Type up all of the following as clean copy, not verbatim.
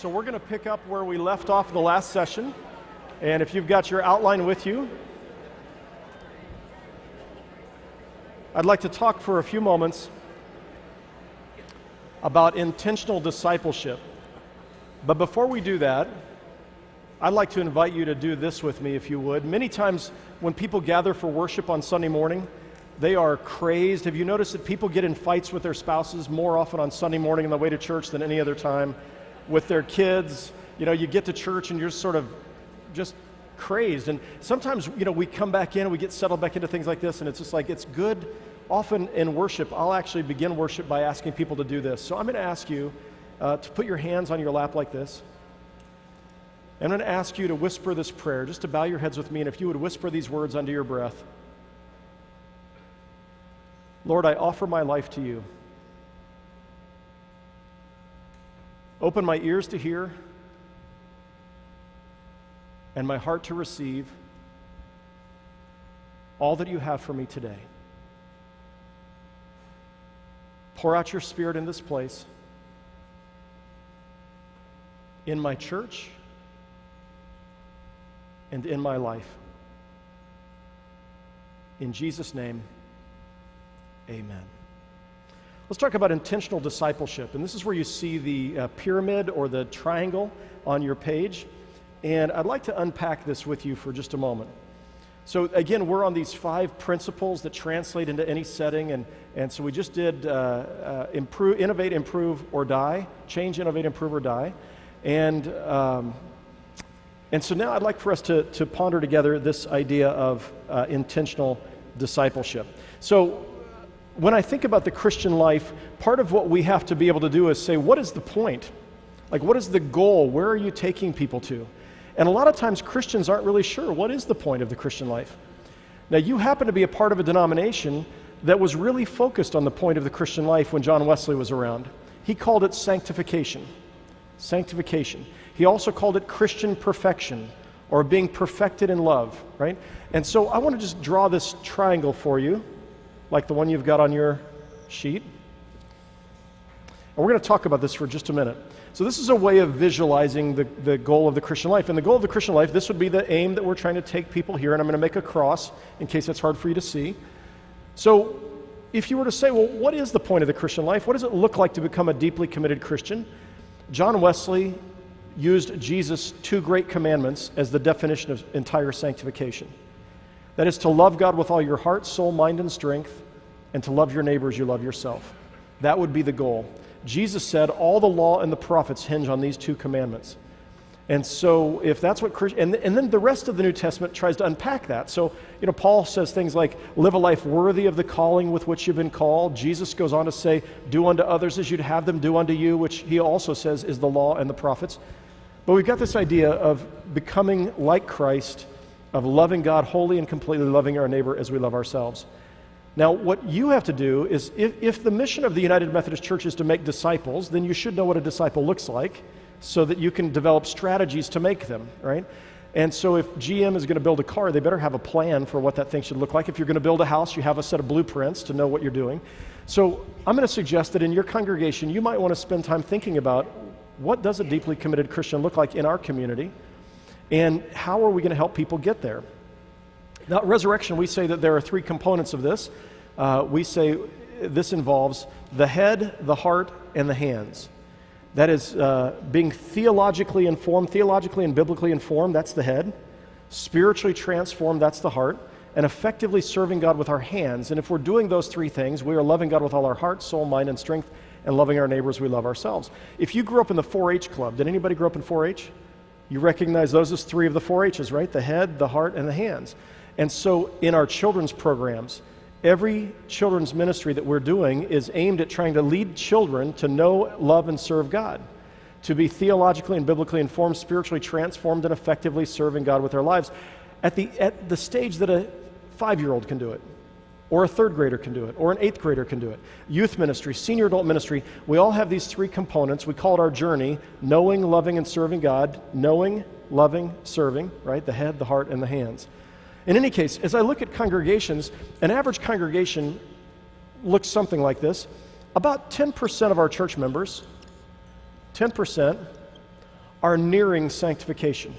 So we're going to pick up where we left off the last session. And if you've got your outline with you, I'd like to talk for a few moments about intentional discipleship. But before we do that, I'd like to invite you to do this with me, if you would. Many times when people gather for worship on Sunday morning, they are crazed. Have you noticed that people get in fights with their spouses more often on Sunday morning on the way to church than any other time? With their kids, you get to church and you're sort of just crazed. And sometimes, we come back in and we get settled back into things like this, and it's just like, it's good. Often in worship, I'll actually begin worship by asking people to do this. So I'm going to ask you to put your hands on your lap like this. I'm going to ask you to whisper this prayer, just to bow your heads with me, and if you would whisper these words under your breath. Lord, I offer my life to you. Open my ears to hear and my heart to receive all that you have for me today. Pour out your Spirit in this place, in my church, and in my life. In Jesus' name, amen. Let's talk about intentional discipleship. And this is where you see the pyramid or the triangle on your page. And I'd like to unpack this with you for just a moment. So again, we're on these 5 principles that translate into any setting. And so we just did innovate, improve, or die. Change, innovate, improve, or die. And so now I'd like for us to ponder together this idea of intentional discipleship. So when I think about the Christian life, part of what we have to be able to do is say, what is the point? Like, what is the goal? Where are you taking people to? And a lot of times Christians aren't really sure, what is the point of the Christian life? Now, you happen to be a part of a denomination that was really focused on the point of the Christian life when John Wesley was around. He called it sanctification. Sanctification. He also called it Christian perfection, or being perfected in love, right? And so I want to just draw this triangle for you, like the one you've got on your sheet. And we're going to talk about this for just a minute. So this is a way of visualizing the goal of the Christian life. And the goal of the Christian life, this would be the aim that we're trying to take people here, and I'm going to make a cross in case that's hard for you to see. So if you were to say, well, what is the point of the Christian life? What does it look like to become a deeply committed Christian? John Wesley used Jesus' 2 great commandments as the definition of entire sanctification. That is to love God with all your heart, soul, mind, and strength, and to love your neighbor as you love yourself. That would be the goal. Jesus said all the law and the prophets hinge on these 2 commandments. And so if that's what and then the rest of the New Testament tries to unpack that. So, Paul says things like, live a life worthy of the calling with which you've been called. Jesus goes on to say, do unto others as you'd have them do unto you, which he also says is the law and the prophets. But we've got this idea of becoming like Christ, of loving God wholly and completely, loving our neighbor as we love ourselves. Now, what you have to do is, if the mission of the United Methodist Church is to make disciples, then you should know what a disciple looks like so that you can develop strategies to make them, right? And so if GM is going to build a car, they better have a plan for what that thing should look like. If you're going to build a house, you have a set of blueprints to know what you're doing. So I'm going to suggest that in your congregation, you might want to spend time thinking about, what does a deeply committed Christian look like in our community? And how are we going to help people get there? Now, at Resurrection, we say that there are 3 components of this. We say this involves the head, the heart, and the hands. That is being theologically informed, theologically and biblically informed, that's the head. Spiritually transformed, that's the heart. And effectively serving God with our hands. And if we're doing those 3 things, we are loving God with all our heart, soul, mind, and strength, and loving our neighbors we love ourselves. If you grew up in the 4-H club, did anybody grow up in 4-H? You recognize those as 3 of the 4-H's, right? The head, the heart, and the hands. And so in our children's programs, every children's ministry that we're doing is aimed at trying to lead children to know, love, and serve God, to be theologically and biblically informed, spiritually transformed, and effectively serving God with their lives at the stage that a 5-year-old can do it, or a 3rd grader can do it, or an 8th grader can do it. Youth ministry, senior adult ministry, we all have these 3 components. We call it our journey: knowing, loving, and serving God. Knowing, loving, serving, right? The head, the heart, and the hands. In any case, as I look at congregations, an average congregation looks something like this. About 10% of our church members, 10%, are nearing sanctification.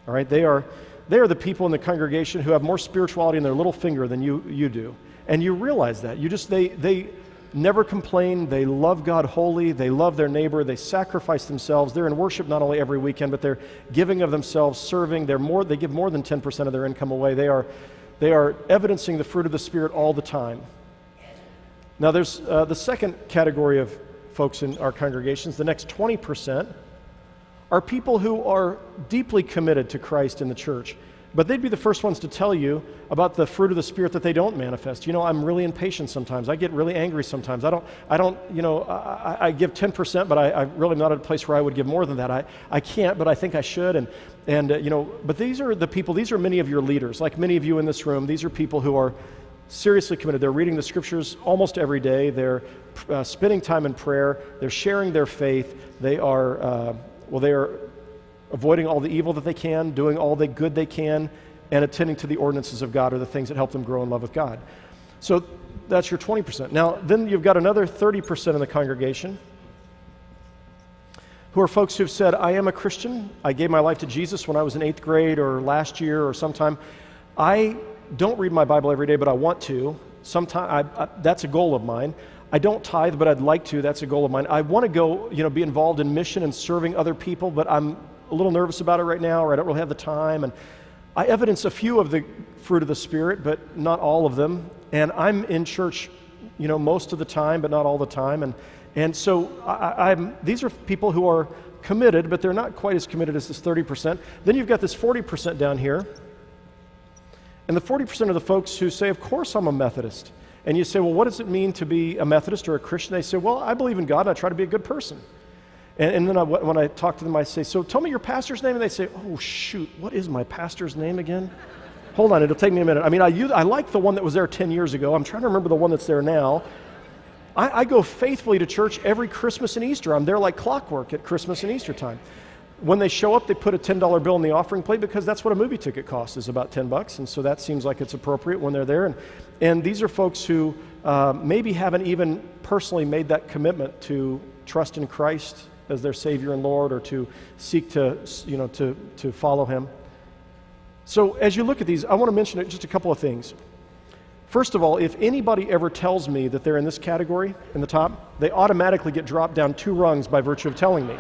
All right, they are the people in the congregation who have more spirituality in their little finger than you do. And you realize that. They never complain, they love God wholly, they love their neighbor, they sacrifice themselves. They're in worship not only every weekend, but they're giving of themselves, serving. They give more than 10% of their income away. They are evidencing the fruit of the Spirit all the time. Now there's the second category of folks in our congregations. The next 20% are people who are deeply committed to Christ in the church. But they'd be the first ones to tell you about the fruit of the Spirit that they don't manifest. I'm really impatient sometimes. I get really angry sometimes. I give 10%, but I really am not at a place where I would give more than that. I can't, but I think I should. But these are the people, these are many of your leaders. Like many of you in this room, these are people who are seriously committed. They're reading the scriptures almost every day. They're spending time in prayer. They're sharing their faith. They are avoiding all the evil that they can, doing all the good they can, and attending to the ordinances of God are the things that help them grow in love with God. So that's your 20%. Now, then you've got another 30% in the congregation who are folks who've said, I am a Christian. I gave my life to Jesus when I was in 8th grade or last year or sometime. I don't read my Bible every day, but I want to. That's a goal of mine. I don't tithe, but I'd like to. That's a goal of mine. I want to go, be involved in mission and serving other people, but I'm a little nervous about it right now, or I don't really have the time. And I evidence a few of the fruit of the Spirit, but not all of them. And I'm in church, most of the time, but not all the time. And so these are people who are committed, but they're not quite as committed as this 30%. Then you've got this 40% down here. And the 40% of the folks who say, of course I'm a Methodist. And you say, well, what does it mean to be a Methodist or a Christian? They say, well, I believe in God and I try to be a good person. And then when I talk to them, I say, so tell me your pastor's name. And they say, oh, shoot, what is my pastor's name again? Hold on, it'll take me a minute. I like the one that was there 10 years ago. I'm trying to remember the one that's there now. I go faithfully to church every Christmas and Easter. I'm there like clockwork at Christmas and Easter time. When they show up, they put a $10 bill in the offering plate because that's what a movie ticket costs, is about $10. And so that seems like it's appropriate when they're there. And these are folks who maybe haven't even personally made that commitment to trust in Christ as their Savior and Lord, or to seek to follow Him. So as you look at these, I want to mention just a couple of things. First of all, if anybody ever tells me that they're in this category, in the top, they automatically get dropped down 2 rungs by virtue of telling me.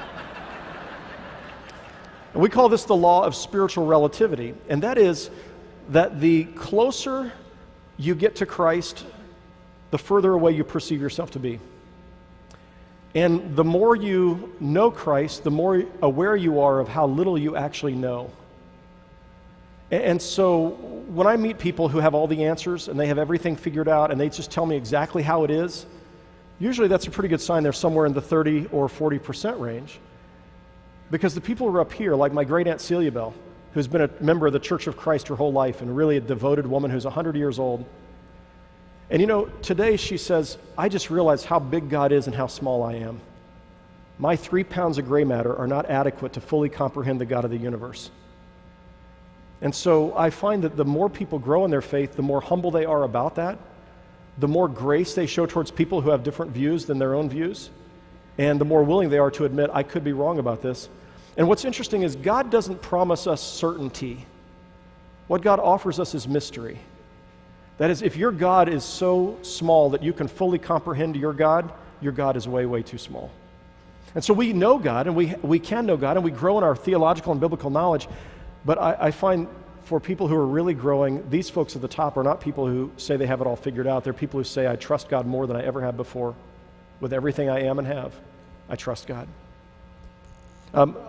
And we call this the law of spiritual relativity, and that is that the closer you get to Christ, the further away you perceive yourself to be. And the more you know Christ, the more aware you are of how little you actually know. And so when I meet people who have all the answers and they have everything figured out and they just tell me exactly how it is, usually that's a pretty good sign they're somewhere in the 30 or 40% range. Because the people who are up here, like my great Aunt Celia Bell, who's been a member of the Church of Christ her whole life and really a devoted woman who's 100 years old. And today she says, I just realized how big God is and how small I am. My 3 pounds of gray matter are not adequate to fully comprehend the God of the universe. And so I find that the more people grow in their faith, the more humble they are about that, the more grace they show towards people who have different views than their own views, and the more willing they are to admit, I could be wrong about this. And what's interesting is God doesn't promise us certainty. What God offers us is mystery. That is, if your God is so small that you can fully comprehend your God is way, way too small. And so we know God, and we can know God, and we grow in our theological and biblical knowledge, but I find for people who are really growing, these folks at the top are not people who say they have it all figured out. They're people who say, I trust God more than I ever have before. With everything I am and have, I trust God.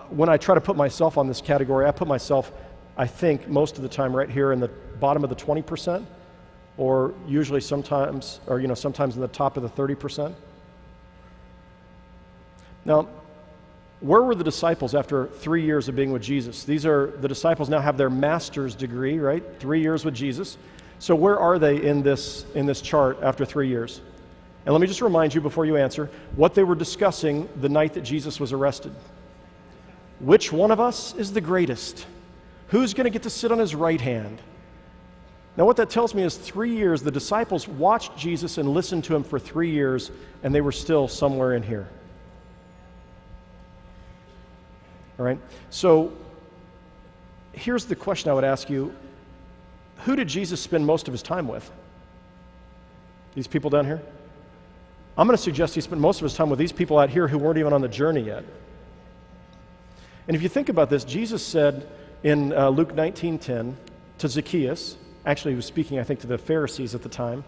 When I try to put myself on this category, I put myself, I think, most of the time right here in the bottom of the 20%, or usually sometimes in the top of the 30%. Now, where were the disciples after 3 years of being with Jesus? The disciples now have their master's degree, right? 3 years with Jesus. So where are they in this chart after 3 years? And let me just remind you before you answer what they were discussing the night that Jesus was arrested. Which one of us is the greatest? Who's going to get to sit on his right hand? Now what that tells me is 3 years, the disciples watched Jesus and listened to him for 3 years, and they were still somewhere in here. All right? So here's the question I would ask you. Who did Jesus spend most of his time with? These people down here? I'm going to suggest he spent most of his time with these people out here who weren't even on the journey yet. And if you think about this, Jesus said in Luke 19:10 to Zacchaeus, actually he was speaking, I think, to the Pharisees at the time,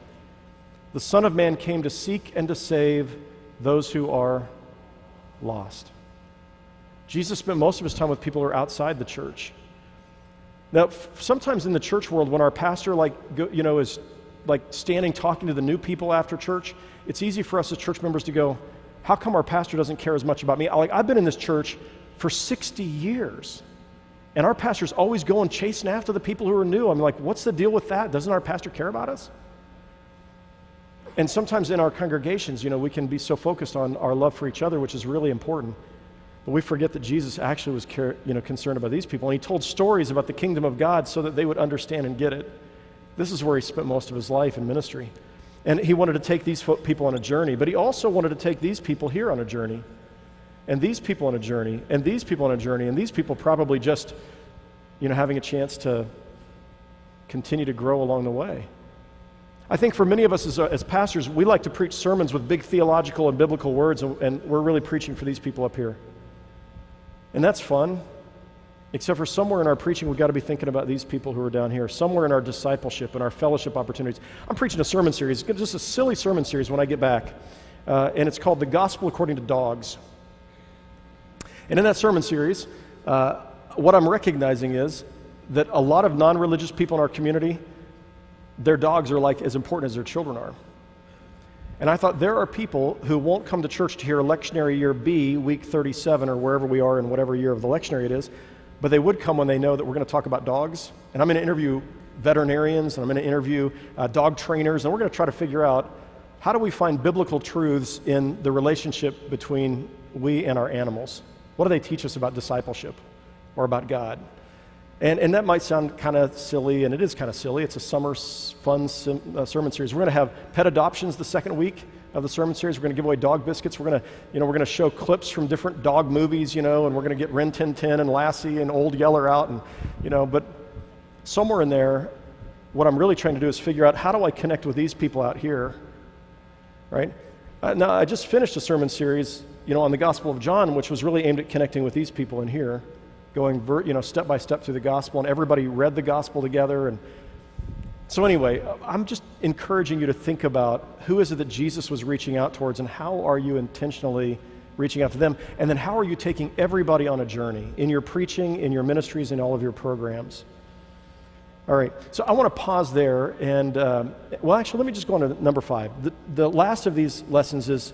the Son of Man came to seek and to save those who are lost. Jesus spent most of his time with people who are outside the church. Now, sometimes in the church world, when our pastor is standing talking to the new people after church, it's easy for us as church members to go, how come our pastor doesn't care as much about me? I've been in this church for 60 years, and our pastor's always going chasing after the people who are new. I'm like, what's the deal with that? Doesn't our pastor care about us? And sometimes in our congregations, we can be so focused on our love for each other, which is really important. But we forget that Jesus actually was concerned about these people. And he told stories about the kingdom of God so that they would understand and get it. This is where he spent most of his life in ministry. And he wanted to take these people on a journey, but he also wanted to take these people here on a journey, and these people on a journey, and these people on a journey, and these people probably just, having a chance to continue to grow along the way. I think for many of us as pastors, we like to preach sermons with big theological and biblical words, and we're really preaching for these people up here. And that's fun, except for somewhere in our preaching, we've got to be thinking about these people who are down here, somewhere in our discipleship and our fellowship opportunities. I'm preaching a sermon series, it's just a silly sermon series when I get back, and it's called The Gospel According to Dogs. And in that sermon series, what I'm recognizing is that a lot of non-religious people in our community, their dogs are as important as their children are. And I thought there are people who won't come to church to hear lectionary year B, week 37, or wherever we are in whatever year of the lectionary it is, but they would come when they know that we're going to talk about dogs. And I'm going to interview veterinarians, and I'm going to interview dog trainers, and we're going to try to figure out how do we find biblical truths in the relationship between we and our animals. What do they teach us about discipleship or about God? And that might sound kind of silly, and it is kind of silly. It's a summer fun sermon series. We're going to have pet adoptions the second week of the sermon series. We're going to give away dog biscuits. We're going to show clips from different dog movies, and we're going to get Rin Tin Tin and Lassie and Old Yeller out, and but somewhere in there, what I'm really trying to do is figure out how do I connect with these people out here, right? Now I just finished a sermon series, on the Gospel of John, which was really aimed at connecting with these people in here, going step by step through the gospel, and everybody read the gospel together. And so anyway, I'm just encouraging you to think about who is it that Jesus was reaching out towards, and how are you intentionally reaching out to them, and then how are you taking everybody on a journey in your preaching, in your ministries, in all of your programs. All right, so I want to pause there, and let me just go on to number 5. The last of these lessons is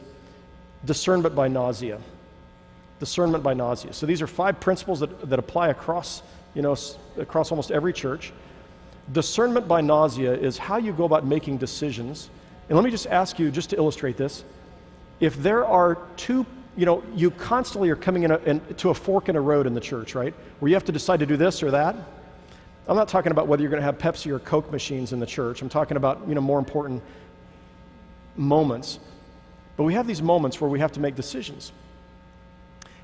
discernment by nausea. Discernment by nausea. So these are 5 principles that apply across almost every church. Discernment by nausea is how you go about making decisions. And let me just ask you, just to illustrate this, if there are two, you constantly are coming to a fork in a road in the church, right? Where you have to decide to do this or that. I'm not talking about whether you're going to have Pepsi or Coke machines in the church. I'm talking about, more important moments. But we have these moments where we have to make decisions.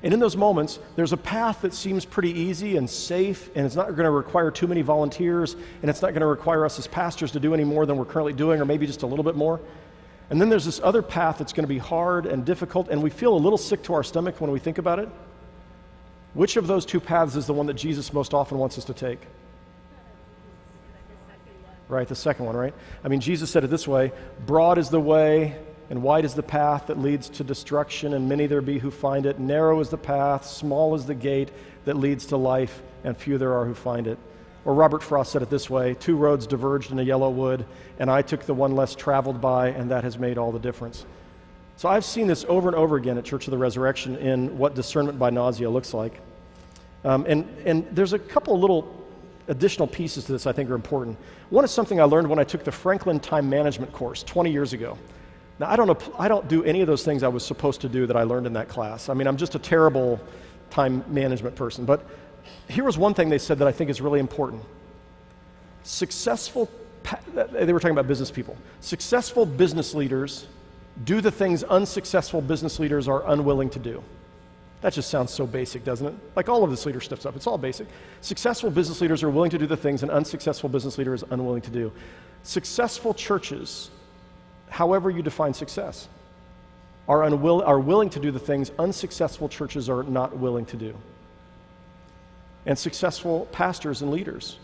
And in those moments, there's a path that seems pretty easy and safe, and it's not going to require too many volunteers, and it's not going to require us as pastors to do any more than we're currently doing, or maybe just a little bit more. And then there's this other path that's going to be hard and difficult, and we feel a little sick to our stomach when we think about it. Which of those 2 paths is the one that Jesus most often wants us to take? Right, the second one, right? Jesus said it this way, broad is the way, and wide is the path that leads to destruction, and many there be who find it. Narrow is the path, small is the gate that leads to life, and few there are who find it. Or Robert Frost said it this way, 2 roads diverged in a yellow wood, and I took the one less traveled by, and that has made all the difference. So I've seen this over and over again at Church of the Resurrection in what discernment by nausea looks like. And there's a couple of little additional pieces to this I think are important. One is something I learned when I took the Franklin Time Management course 20 years ago. Now, I don't do any of those things I was supposed to do that I learned in that class. I'm just a terrible time management person. But here was one thing they said that I think is really important. They were talking about business people. Successful business leaders do the things unsuccessful business leaders are unwilling to do. That just sounds so basic, doesn't it? Like all of this leadership stuff, it's all basic. Successful business leaders are willing to do the things an unsuccessful business leader is unwilling to do. Successful churches, however you define success, are willing to do the things unsuccessful churches are not willing to do. And successful pastors and leaders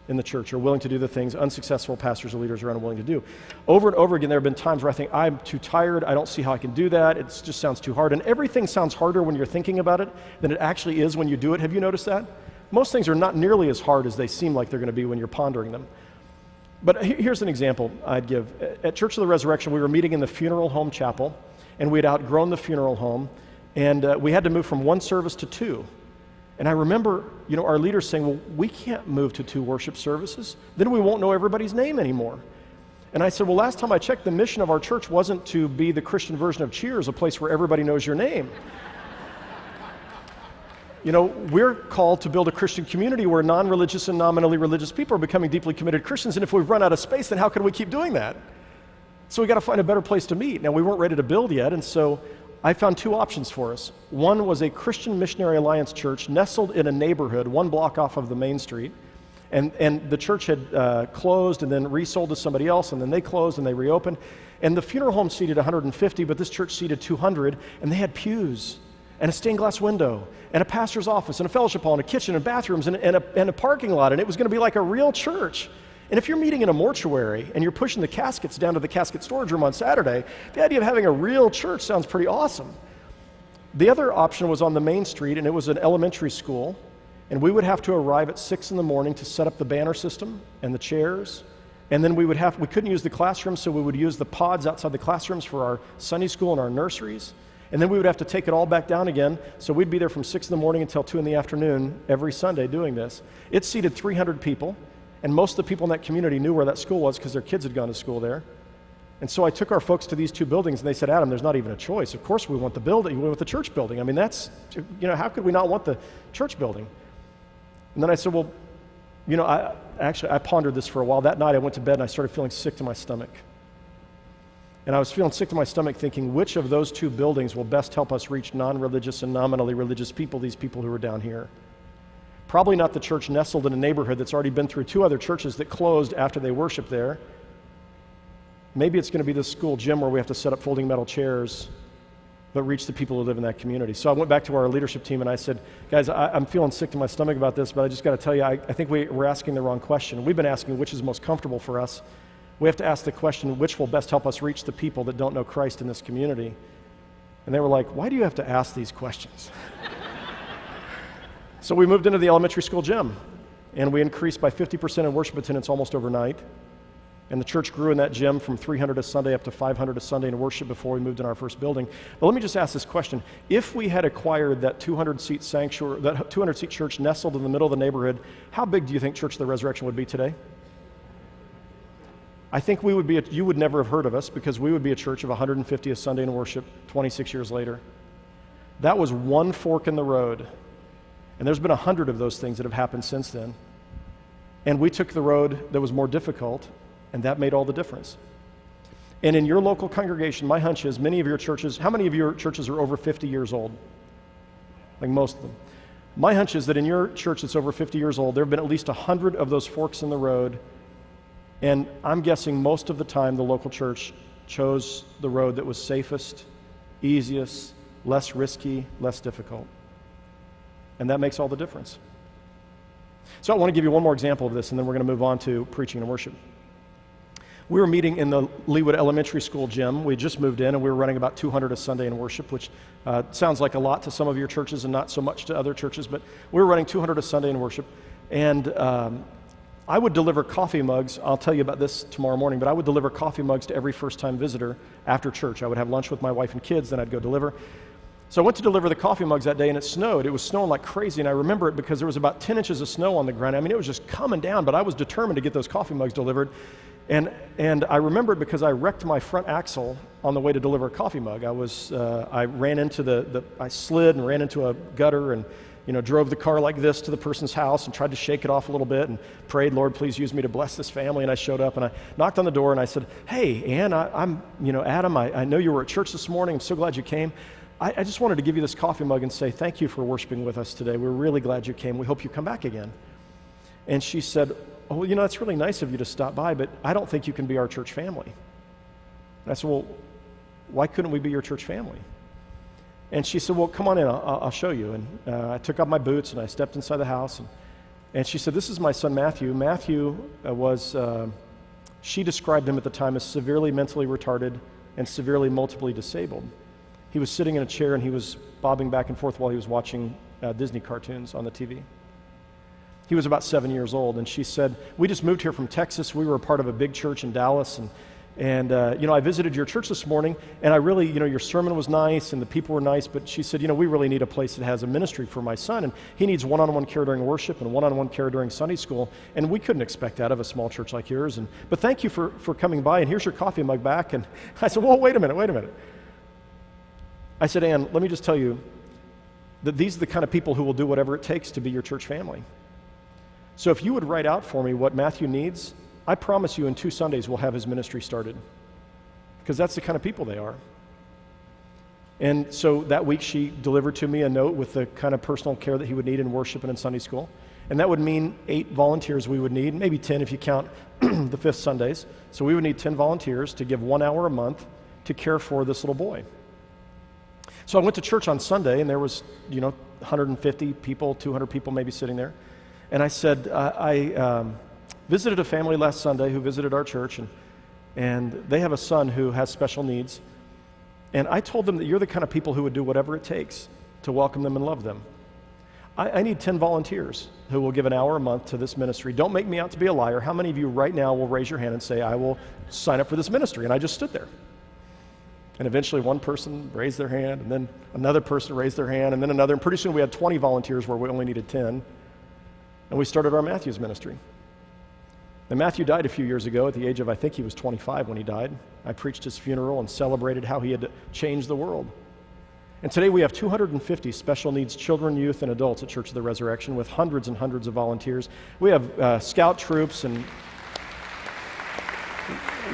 in the church are willing to do the things unsuccessful pastors and leaders are unwilling to do. Over and over again, there have been times where I think, I'm too tired, I don't see how I can do that, it just sounds too hard. And everything sounds harder when you're thinking about it than it actually is when you do it. Have you noticed that? Most things are not nearly as hard as they seem like they're going to be when you're pondering them. But here's an example I'd give. At Church of the Resurrection, we were meeting in the funeral home chapel, and we had outgrown the funeral home, and we had to move from one service to two. And I remember, our leaders saying, well, we can't move to 2 worship services. Then we won't know everybody's name anymore. And I said, well, last time I checked, the mission of our church wasn't to be the Christian version of Cheers, a place where everybody knows your name. We're called to build a Christian community where non-religious and nominally religious people are becoming deeply committed Christians. And if we've run out of space, then how can we keep doing that? So we got to find a better place to meet. Now, we weren't ready to build yet, and so I found 2 options for us. One was a Christian Missionary Alliance church nestled in a neighborhood 1 block off of the main street. And the church had closed and then resold to somebody else, and then they closed and they reopened. And the funeral home seated 150, but this church seated 200, and they had pews and a stained glass window and a pastor's office and a fellowship hall and a kitchen and bathrooms and a parking lot, and it was going to be like a real church. And if you're meeting in a mortuary and you're pushing the caskets down to the casket storage room on Saturday, the idea of having a real church sounds pretty awesome. The other option was on the main street, and it was an elementary school, and we would have to arrive at 6 in the morning to set up the banner system and the chairs, and then we couldn't use the classrooms, so we would use the pods outside the classrooms for our Sunday school and our nurseries, and then we would have to take it all back down again, so we'd be there from 6 in the morning until 2 in the afternoon every Sunday doing this. It seated 300 people. And most of the people in that community knew where that school was because their kids had gone to school there. And so I took our folks to these 2 buildings, and they said, Adam, there's not even a choice. Of course we want the building, we want the church building. I mean, that's, how could we not want the church building? And then I said, well, I pondered this for a while. That night I went to bed and I started feeling sick to my stomach. And I was feeling sick to my stomach thinking, which of those 2 buildings will best help us reach non-religious and nominally religious people, these people who are down here? Probably not the church nestled in a neighborhood that's already been through 2 other churches that closed after they worshiped there. Maybe it's going to be this school gym where we have to set up folding metal chairs, but reach the people who live in that community. So I went back to our leadership team and I said, guys, I'm feeling sick to my stomach about this, but I just got to tell you, I think we're asking the wrong question. We've been asking which is most comfortable for us. We have to ask the question, which will best help us reach the people that don't know Christ in this community? And they were like, why do you have to ask these questions? So we moved into the elementary school gym, and we increased by 50% in worship attendance almost overnight. And the church grew in that gym from 300 a Sunday up to 500 a Sunday in worship before we moved in our first building. But let me just ask this question. If we had acquired that 200-seat sanctuary, that 200-seat church nestled in the middle of the neighborhood, how big do you think Church of the Resurrection would be today? I think we would be, you would never have heard of us because we would be a church of 150 a Sunday in worship 26 years later. That was 1 fork in the road. And there's been 100 of those things that have happened since then. And we took the road that was more difficult, and that made all the difference. And in your local congregation, my hunch is many of your churches, how many of your churches are over 50 years old? Like most of them. My hunch is that in your church that's over 50 years old, there have been at least 100 of those forks in the road, and I'm guessing most of the time the local church chose the road that was safest, easiest, less risky, less difficult. And that makes all the difference. So I want to give you one more example of this, and then we're going to move on to preaching and worship. We were meeting in the Leawood Elementary School gym. We just moved in, and we were running about 200 a Sunday in worship, which sounds like a lot to some of your churches and not so much to other churches, but we were running 200 a Sunday in worship. And I would deliver coffee mugs. I'll tell you about this tomorrow morning, but I would deliver coffee mugs to every first-time visitor after church. I would have lunch with my wife and kids, then I'd go deliver. So I went to deliver the coffee mugs that day, and it snowed. It was snowing like crazy, and I remember it because there was about 10 inches of snow on the ground. I mean, it was just coming down, but I was determined to get those coffee mugs delivered. And I remember it because I wrecked my front axle on the way to deliver a coffee mug. I ran into I slid and ran into a gutter and, drove the car like this to the person's house and tried to shake it off a little bit and prayed, Lord, please use me to bless this family. And I showed up and I knocked on the door and I said, hey, Ann, I'm Adam, I know you were at church this morning. I'm so glad you came. I just wanted to give you this coffee mug and say thank you for worshiping with us today. We're really glad you came. We hope you come back again. And she said, oh, that's really nice of you to stop by, but I don't think you can be our church family. And I said, well, why couldn't we be your church family? And she said, well, come on in, I'll show you. And I took off my boots and I stepped inside the house. And she said, this is my son Matthew. Matthew she described him at the time as severely mentally retarded and severely multiply disabled. He was sitting in a chair and he was bobbing back and forth while he was watching Disney cartoons on the TV. He was about 7 years old, and she said, we just moved here from Texas. We were a part of a big church in Dallas, and I visited your church this morning, and I really, your sermon was nice, and the people were nice, but she said, we really need a place that has a ministry for my son, and he needs one-on-one care during worship and one-on-one care during Sunday school, and we couldn't expect that of a small church like yours, but thank you for coming by, and here's your coffee mug back. And I said, well, wait a minute. I said, Ann, let me just tell you that these are the kind of people who will do whatever it takes to be your church family. So if you would write out for me what Matthew needs, I promise you in 2 Sundays we'll have his ministry started, because that's the kind of people they are. And so that week she delivered to me a note with the kind of personal care that he would need in worship and in Sunday school. And that would mean 8 volunteers we would need, maybe 10 if you count the 5th Sundays. So we would need 10 volunteers to give 1 hour a month to care for this little boy. So I went to church on Sunday, and there was, 150 people, 200 people maybe sitting there. And I said, I visited a family last Sunday who visited our church, and they have a son who has special needs. And I told them that you're the kind of people who would do whatever it takes to welcome them and love them. I need 10 volunteers who will give 1 hour a month to this ministry. Don't make me out to be a liar. How many of you right now will raise your hand and say, I will sign up for this ministry? And I just stood there. And eventually one person raised their hand, and then another person raised their hand, and then another. And pretty soon we had 20 volunteers where we only needed 10. And we started our Matthew's ministry. And Matthew died a few years ago at the age of, I think he was 25 when he died. I preached his funeral and celebrated how he had changed the world. And today we have 250 special needs children, youth, and adults at Church of the Resurrection with hundreds and hundreds of volunteers. We have scout troops, and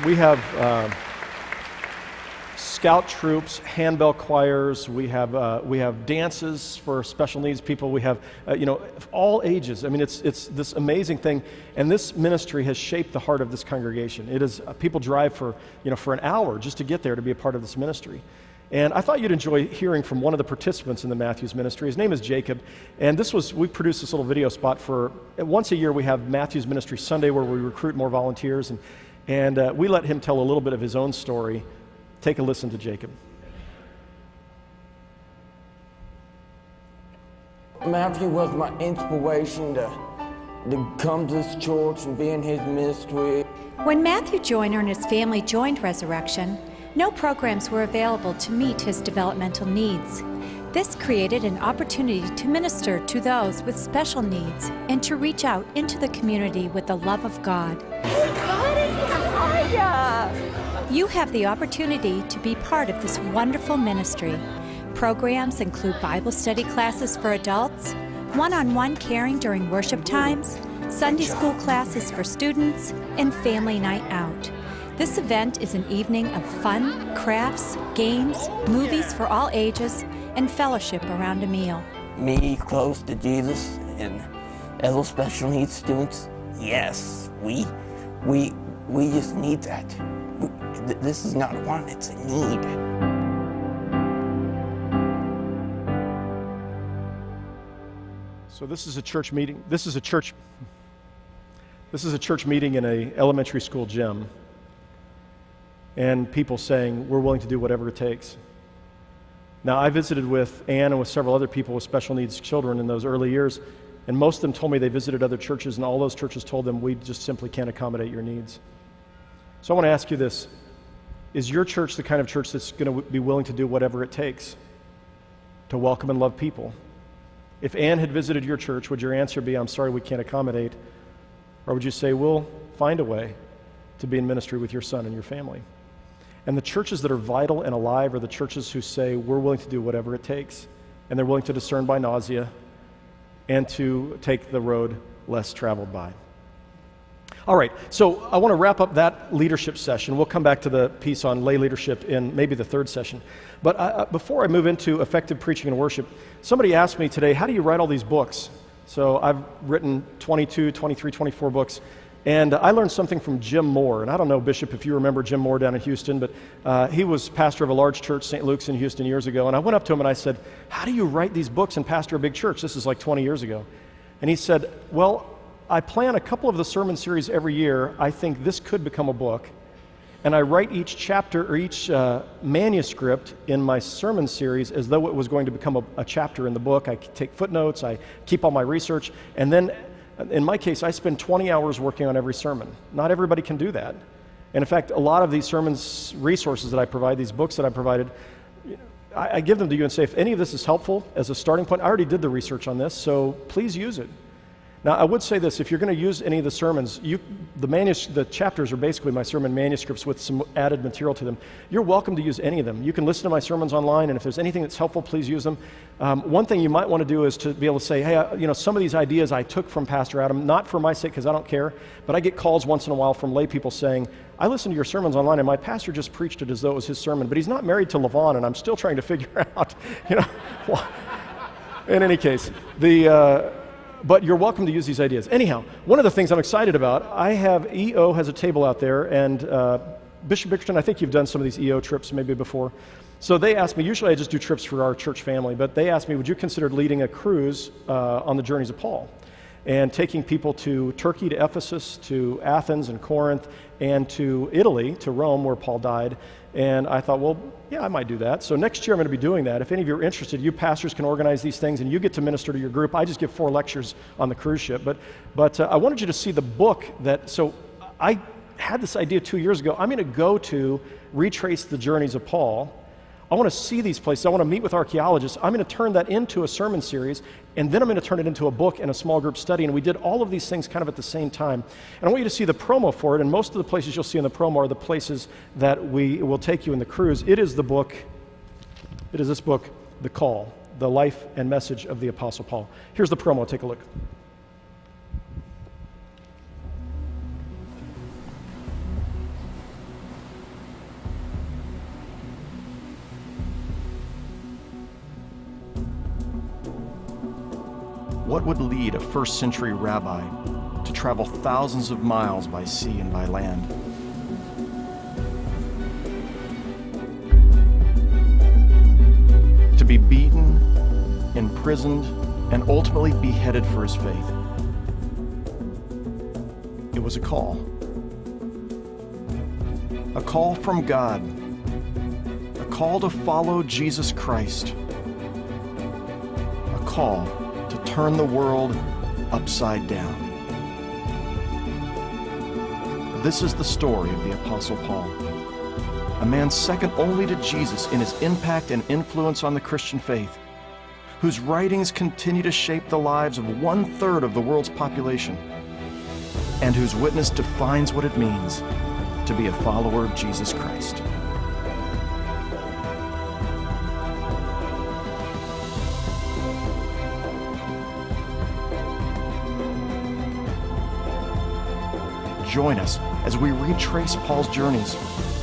we have scout troops, handbell choirs, we have dances for special needs people, we have all ages. I mean, it's this amazing thing, and this ministry has shaped the heart of this congregation. It is people drive for an hour just to get there to be a part of this ministry. And I thought you'd enjoy hearing from one of the participants in the Matthew's ministry. His name is Jacob, and we produced this little video spot for, once a year we have Matthew's Ministry Sunday where we recruit more volunteers, and we let him tell a little bit of his own story. Take a listen to Jacob. Matthew was my inspiration to come to this church and be in his ministry. When Matthew Joyner and his family joined Resurrection, no programs were available to meet his developmental needs. This created an opportunity to minister to those with special needs and to reach out into the community with the love of God. You have the opportunity to be part of this wonderful ministry. Programs include Bible study classes for adults, one-on-one caring during worship times, Sunday school classes for students, and family night out. This event is an evening of fun, crafts, games, movies for all ages, and fellowship around a meal. Me close to Jesus and other special needs students, yes, we just need that. This is not a want, it's a need. So this is a church meeting. This is a church meeting in an elementary school gym. And people saying, we're willing to do whatever it takes. Now, I visited with Ann and with several other people with special needs children in those early years, and most of them told me they visited other churches, and all those churches told them, we just simply can't accommodate your needs. So I want to ask you this. Is your church the kind of church that's going to be willing to do whatever it takes to welcome and love people? If Ann had visited your church, would your answer be, I'm sorry, we can't accommodate? Or would you say, we'll find a way to be in ministry with your son and your family? And the churches that are vital and alive are the churches who say, we're willing to do whatever it takes. And they're willing to discern by nausea and to take the road less traveled by. All right, so I want to wrap up that leadership session. We'll come back to the piece on lay leadership in maybe the third session. But before I move into effective preaching and worship, somebody asked me today, how do you write all these books? So I've written 22, 23, 24 books, and I learned something from Jim Moore. And I don't know, Bishop, if you remember Jim Moore down in Houston, but he was pastor of a large church, St. Luke's in Houston years ago. And I went up to him and I said, how do you write these books and pastor a big church? This is like 20 years ago. And he said, well, I plan a couple of the sermon series every year. I think this could become a book. And I write each chapter or each manuscript in my sermon series as though it was going to become a chapter in the book. I take footnotes, I keep all my research, and then in my case, I spend 20 hours working on every sermon. Not everybody can do that. And in fact, a lot of these sermons resources that I provide, these books that I provided, I give them to you and say, if any of this is helpful as a starting point, I already did the research on this, so please use it. Now, I would say this, if you're going to use any of the sermons, the chapters are basically my sermon manuscripts with some added material to them. You're welcome to use any of them. You can listen to my sermons online, and if there's anything that's helpful, please use them. One thing you might want to do is to be able to say, hey, some of these ideas I took from Pastor Adam, not for my sake because I don't care, but I get calls once in a while from lay people saying, I listened to your sermons online, and my pastor just preached it as though it was his sermon, but he's not married to LaVon, and I'm still trying to figure out, in any case, but you're welcome to use these ideas. Anyhow, one of the things I'm excited about, I have EO has a table out there, and Bishop Bickerton, I think you've done some of these EO trips maybe before. So they asked me, usually I just do trips for our church family, but they asked me, would you consider leading a cruise on the journeys of Paul? And taking people to Turkey, to Ephesus, to Athens and Corinth, and to Italy, to Rome, where Paul died. And I thought, well, yeah, I might do that. So next year I'm going to be doing that. If any of you are interested, you pastors can organize these things and you get to minister to your group. I just give 4 lectures on the cruise ship. But I wanted you to see the book so I had this idea 2 years ago. I'm going to go to retrace the journeys of Paul. I want to see these places. I want to meet with archaeologists. I'm going to turn that into a sermon series, and then I'm going to turn it into a book and a small group study. And we did all of these things kind of at the same time. And I want you to see the promo for it, and most of the places you'll see in the promo are the places that we will take you in the cruise. It is this book, The Call, the life and message of the Apostle Paul. Here's the promo. Take a look. What would lead a first century rabbi to travel thousands of miles by sea and by land? To be beaten, imprisoned, and ultimately beheaded for his faith. It was a call. A call from God. A call to follow Jesus Christ. A call to turn the world upside down. This is the story of the Apostle Paul, a man second only to Jesus in his impact and influence on the Christian faith, whose writings continue to shape the lives of 1/3 of the world's population, and whose witness defines what it means to be a follower of Jesus Christ. Join us as we retrace Paul's journeys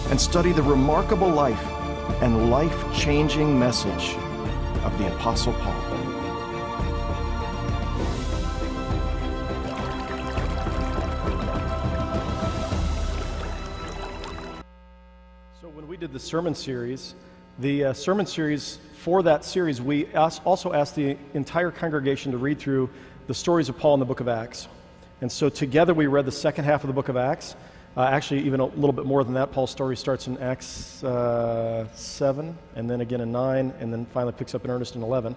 and study the remarkable life and life-changing message of the Apostle Paul. So when we did the sermon series for that series, we also asked the entire congregation to read through the stories of Paul in the book of Acts. And so together we read the second half of the book of Acts. Actually, even a little bit more than that. Paul's story starts in Acts 7, and then again in 9, and then finally picks up in earnest in 11.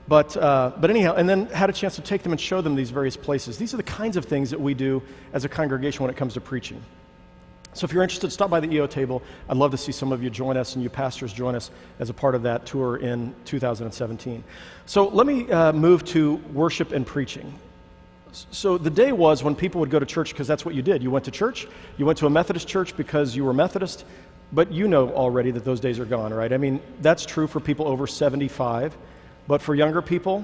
But anyhow, and then had a chance to take them and show them these various places. These are the kinds of things that we do as a congregation when it comes to preaching. So if you're interested, stop by the EO table. I'd love to see some of you join us, and you pastors join us as a part of that tour in 2017. So let me move to worship and preaching. So the day was when people would go to church because that's what you did. You went to church, you went to a Methodist church because you were Methodist, but you know already that those days are gone, right? I mean, that's true for people over 75. But for younger people,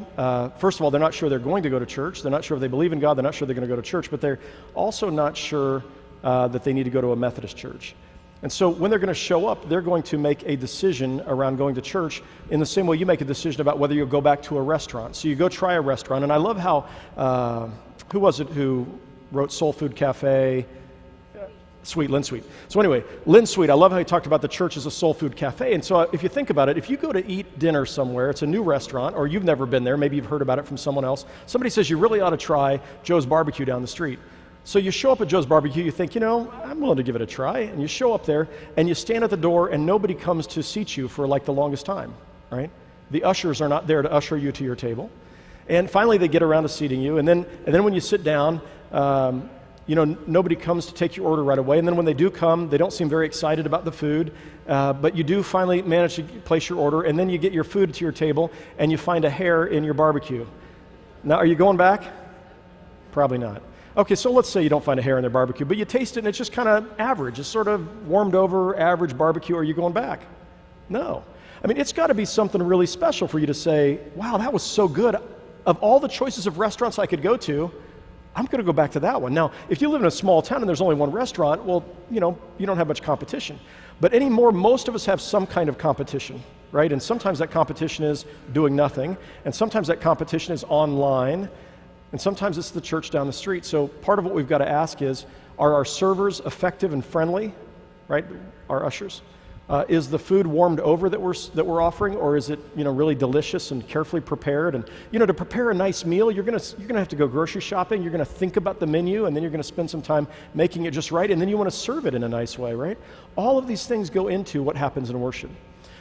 first of all, they're not sure they're going to go to church. They're not sure if they believe in God. They're not sure they're going to go to church. But they're also not sure that they need to go to a Methodist church. And so when they're going to show up, they're going to make a decision around going to church in the same way you make a decision about whether you'll go back to a restaurant. So you go try a restaurant. And I love how, who was it who wrote Soul Food Cafe? Lynn Sweet. So anyway, Lynn Sweet, I love how he talked about the church as a soul food cafe. And so if you think about it, if you go to eat dinner somewhere, it's a new restaurant, or you've never been there, maybe you've heard about it from someone else, somebody says you really ought to try Joe's Barbecue down the street. So you show up at Joe's Barbecue, you think, I'm willing to give it a try. And you show up there, and you stand at the door, and nobody comes to seat you for like the longest time, right? The ushers are not there to usher you to your table. And finally, they get around to seating you. And then when you sit down, nobody comes to take your order right away. And then when they do come, they don't seem very excited about the food. But you do finally manage to place your order. And then you get your food to your table, and you find a hair in your barbecue. Now, are you going back? Probably not. Okay, so let's say you don't find a hair in their barbecue, but you taste it, and it's just kind of average. It's sort of warmed over, average barbecue. Are you going back? No. I mean, it's got to be something really special for you to say, wow, that was so good. Of all the choices of restaurants I could go to, I'm going to go back to that one. Now, if you live in a small town and there's only one restaurant, well, you don't have much competition. But anymore, most of us have some kind of competition, right? And sometimes that competition is doing nothing, and sometimes that competition is online, and sometimes it's the church down the street. So part of what we've got to ask is, are our servers effective and friendly, right? Our ushers. Is the food warmed over that we're offering, or is it really delicious and carefully prepared? And to prepare a nice meal, you're gonna have to go grocery shopping. You're gonna think about the menu, and then you're gonna spend some time making it just right, and then you want to serve it in a nice way, right? All of these things go into what happens in worship.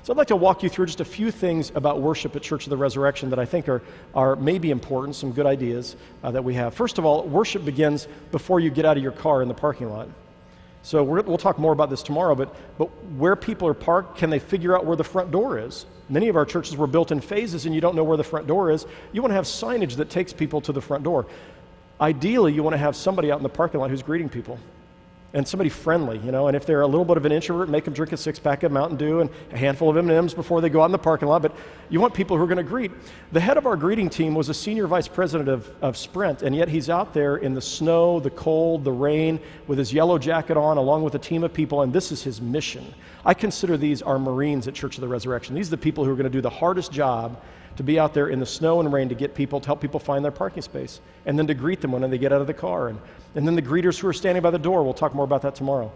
So I'd like to walk you through just a few things about worship at Church of the Resurrection that I think are maybe important, some good ideas that we have. First of all, worship begins before you get out of your car in the parking lot. So we'll talk more about this tomorrow, but where people are parked, can they figure out where the front door is? Many of our churches were built in phases, and you don't know where the front door is. You want to have signage that takes people to the front door. Ideally, you want to have somebody out in the parking lot who's greeting people, and somebody friendly, and if they're a little bit of an introvert, make them drink a six-pack of Mountain Dew and a handful of M&Ms before they go out in the parking lot, but you want people who are going to greet. The head of our greeting team was a senior vice president of Sprint, and yet he's out there in the snow, the cold, the rain, with his yellow jacket on, along with a team of people, and this is his mission. I consider these our Marines at Church of the Resurrection. These are the people who are going to do the hardest job, to be out there in the snow and rain to help people find their parking space, and then to greet them when they get out of the car. And then the greeters who are standing by the door, we'll talk more about that tomorrow.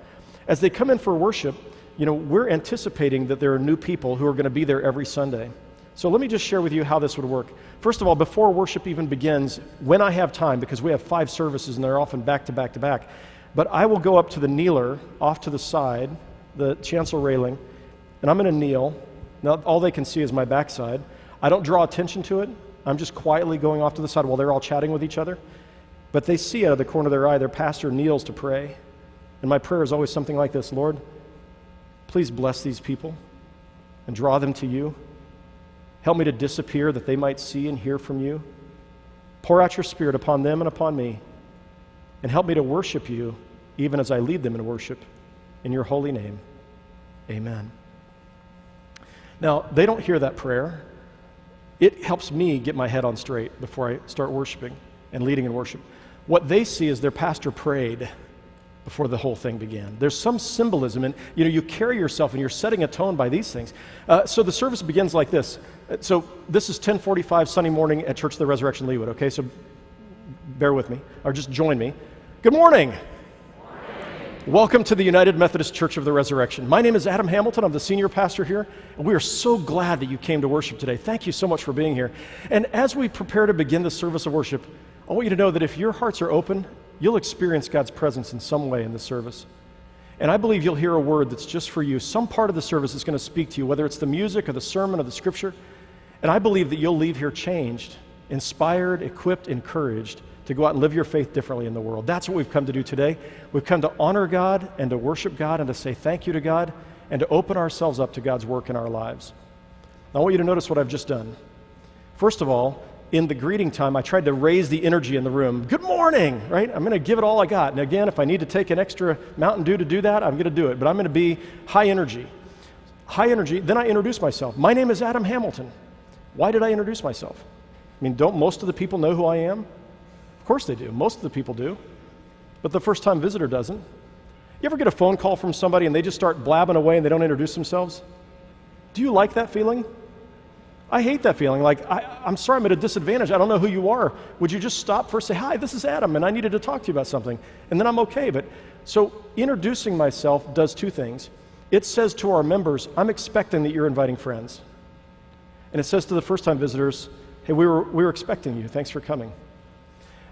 As they come in for worship, we're anticipating that there are new people who are going to be there every Sunday. So let me just share with you how this would work. First of all, before worship even begins, when I have time, because we have 5 services and they're often back to back to back, but I will go up to the kneeler off to the side, the chancel railing, and I'm going to kneel. Now, all they can see is my backside. I don't draw attention to it. I'm just quietly going off to the side while they're all chatting with each other. But they see out of the corner of their eye, their pastor kneels to pray. And my prayer is always something like this: Lord, please bless these people and draw them to you. Help me to disappear that they might see and hear from you. Pour out your Spirit upon them and upon me. And help me to worship you even as I lead them in worship. In your holy name, amen. Now, they don't hear that prayer. It helps me get my head on straight before I start worshiping and leading in worship. What they see is their pastor prayed before the whole thing began. There's some symbolism, and you carry yourself and you're setting a tone by these things. So the service begins like this. So this is 10:45 Sunday morning at Church of the Resurrection Leawood, okay? So bear with me, or just join me. Good morning. Welcome to the United Methodist Church of the Resurrection. My name is Adam Hamilton. I'm the senior pastor here, and we are so glad that you came to worship today. Thank you so much for being here. And as we prepare to begin the service of worship, I want you to know that if your hearts are open, you'll experience God's presence in some way in the service. And I believe you'll hear a word that's just for you. Some part of the service is going to speak to you, whether it's the music or the sermon or the scripture. And I believe that you'll leave here changed, inspired, equipped, encouraged to go out and live your faith differently in the world. That's what we've come to do today. We've come to honor God and to worship God and to say thank you to God and to open ourselves up to God's work in our lives. I want you to notice what I've just done. First of all, in the greeting time, I tried to raise the energy in the room. Good morning, right? I'm going to give it all I got. And again, if I need to take an extra Mountain Dew to do that, I'm going to do it. But I'm going to be high energy. High energy. Then I introduce myself. My name is Adam Hamilton. Why did I introduce myself? I mean, don't most of the people know who I am? Of course they do. Most of the people do. But the first-time visitor doesn't. You ever get a phone call from somebody and they just start blabbing away and they don't introduce themselves? Do you like that feeling? I hate that feeling. Like, I'm sorry, I'm at a disadvantage. I don't know who you are. Would you just stop first, say, hi, this is Adam, and I needed to talk to you about something. And then I'm okay. But so introducing myself does two things. It says to our members, I'm expecting that you're inviting friends. And it says to the first-time visitors, hey, we were expecting you. Thanks for coming.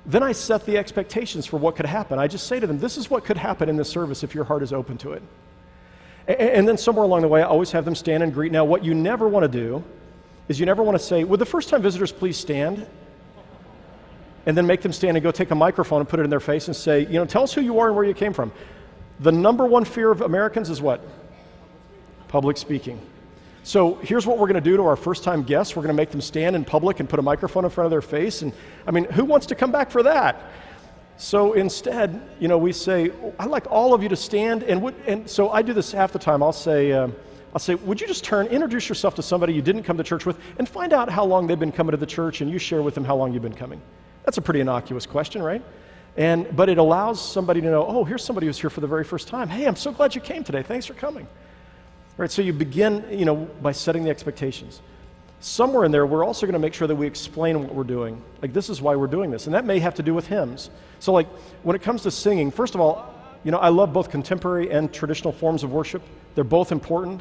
Then I set the expectations for what could happen. I just say to them, this is what could happen in this service if your heart is open to it. And then somewhere along the way, I always have them stand and greet. Now, what you never want to do is you never want to say, would the first-time visitors please stand? And then make them stand and go take a microphone and put it in their face and say, tell us who you are and where you came from. The number one fear of Americans is what? Public speaking. So here's what we're going to do to our first-time guests. We're going to make them stand in public and put a microphone in front of their face. And I mean, who wants to come back for that? So instead, we say, I'd like all of you to stand. And so I do this half the time. I'll say, would you just introduce yourself to somebody you didn't come to church with, and find out how long they've been coming to the church, and you share with them how long you've been coming. That's a pretty innocuous question, right? But it allows somebody to know, oh, here's somebody who's here for the very first time. Hey, I'm so glad you came today. Thanks for coming. Right, so you begin, by setting the expectations. Somewhere in there, we're also going to make sure that we explain what we're doing. Like, this is why we're doing this. And that may have to do with hymns. So, like, when it comes to singing, first of all, I love both contemporary and traditional forms of worship. They're both important.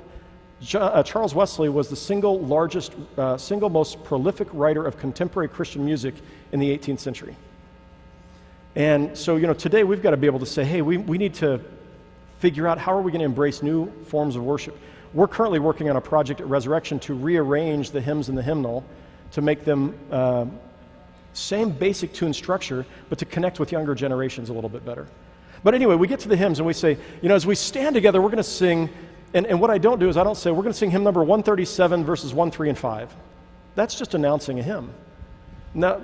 Charles Wesley was the single most prolific writer of contemporary Christian music in the 18th century. And so, today we've got to be able to say, hey, we need to figure out how are we going to embrace new forms of worship. We're currently working on a project at Resurrection to rearrange the hymns in the hymnal to make them same basic tune structure, but to connect with younger generations a little bit better. But anyway, we get to the hymns and we say, as we stand together, we're going to sing, and what I don't do is I don't say, we're going to sing hymn number 137, verses 1, 3, and 5. That's just announcing a hymn. Now,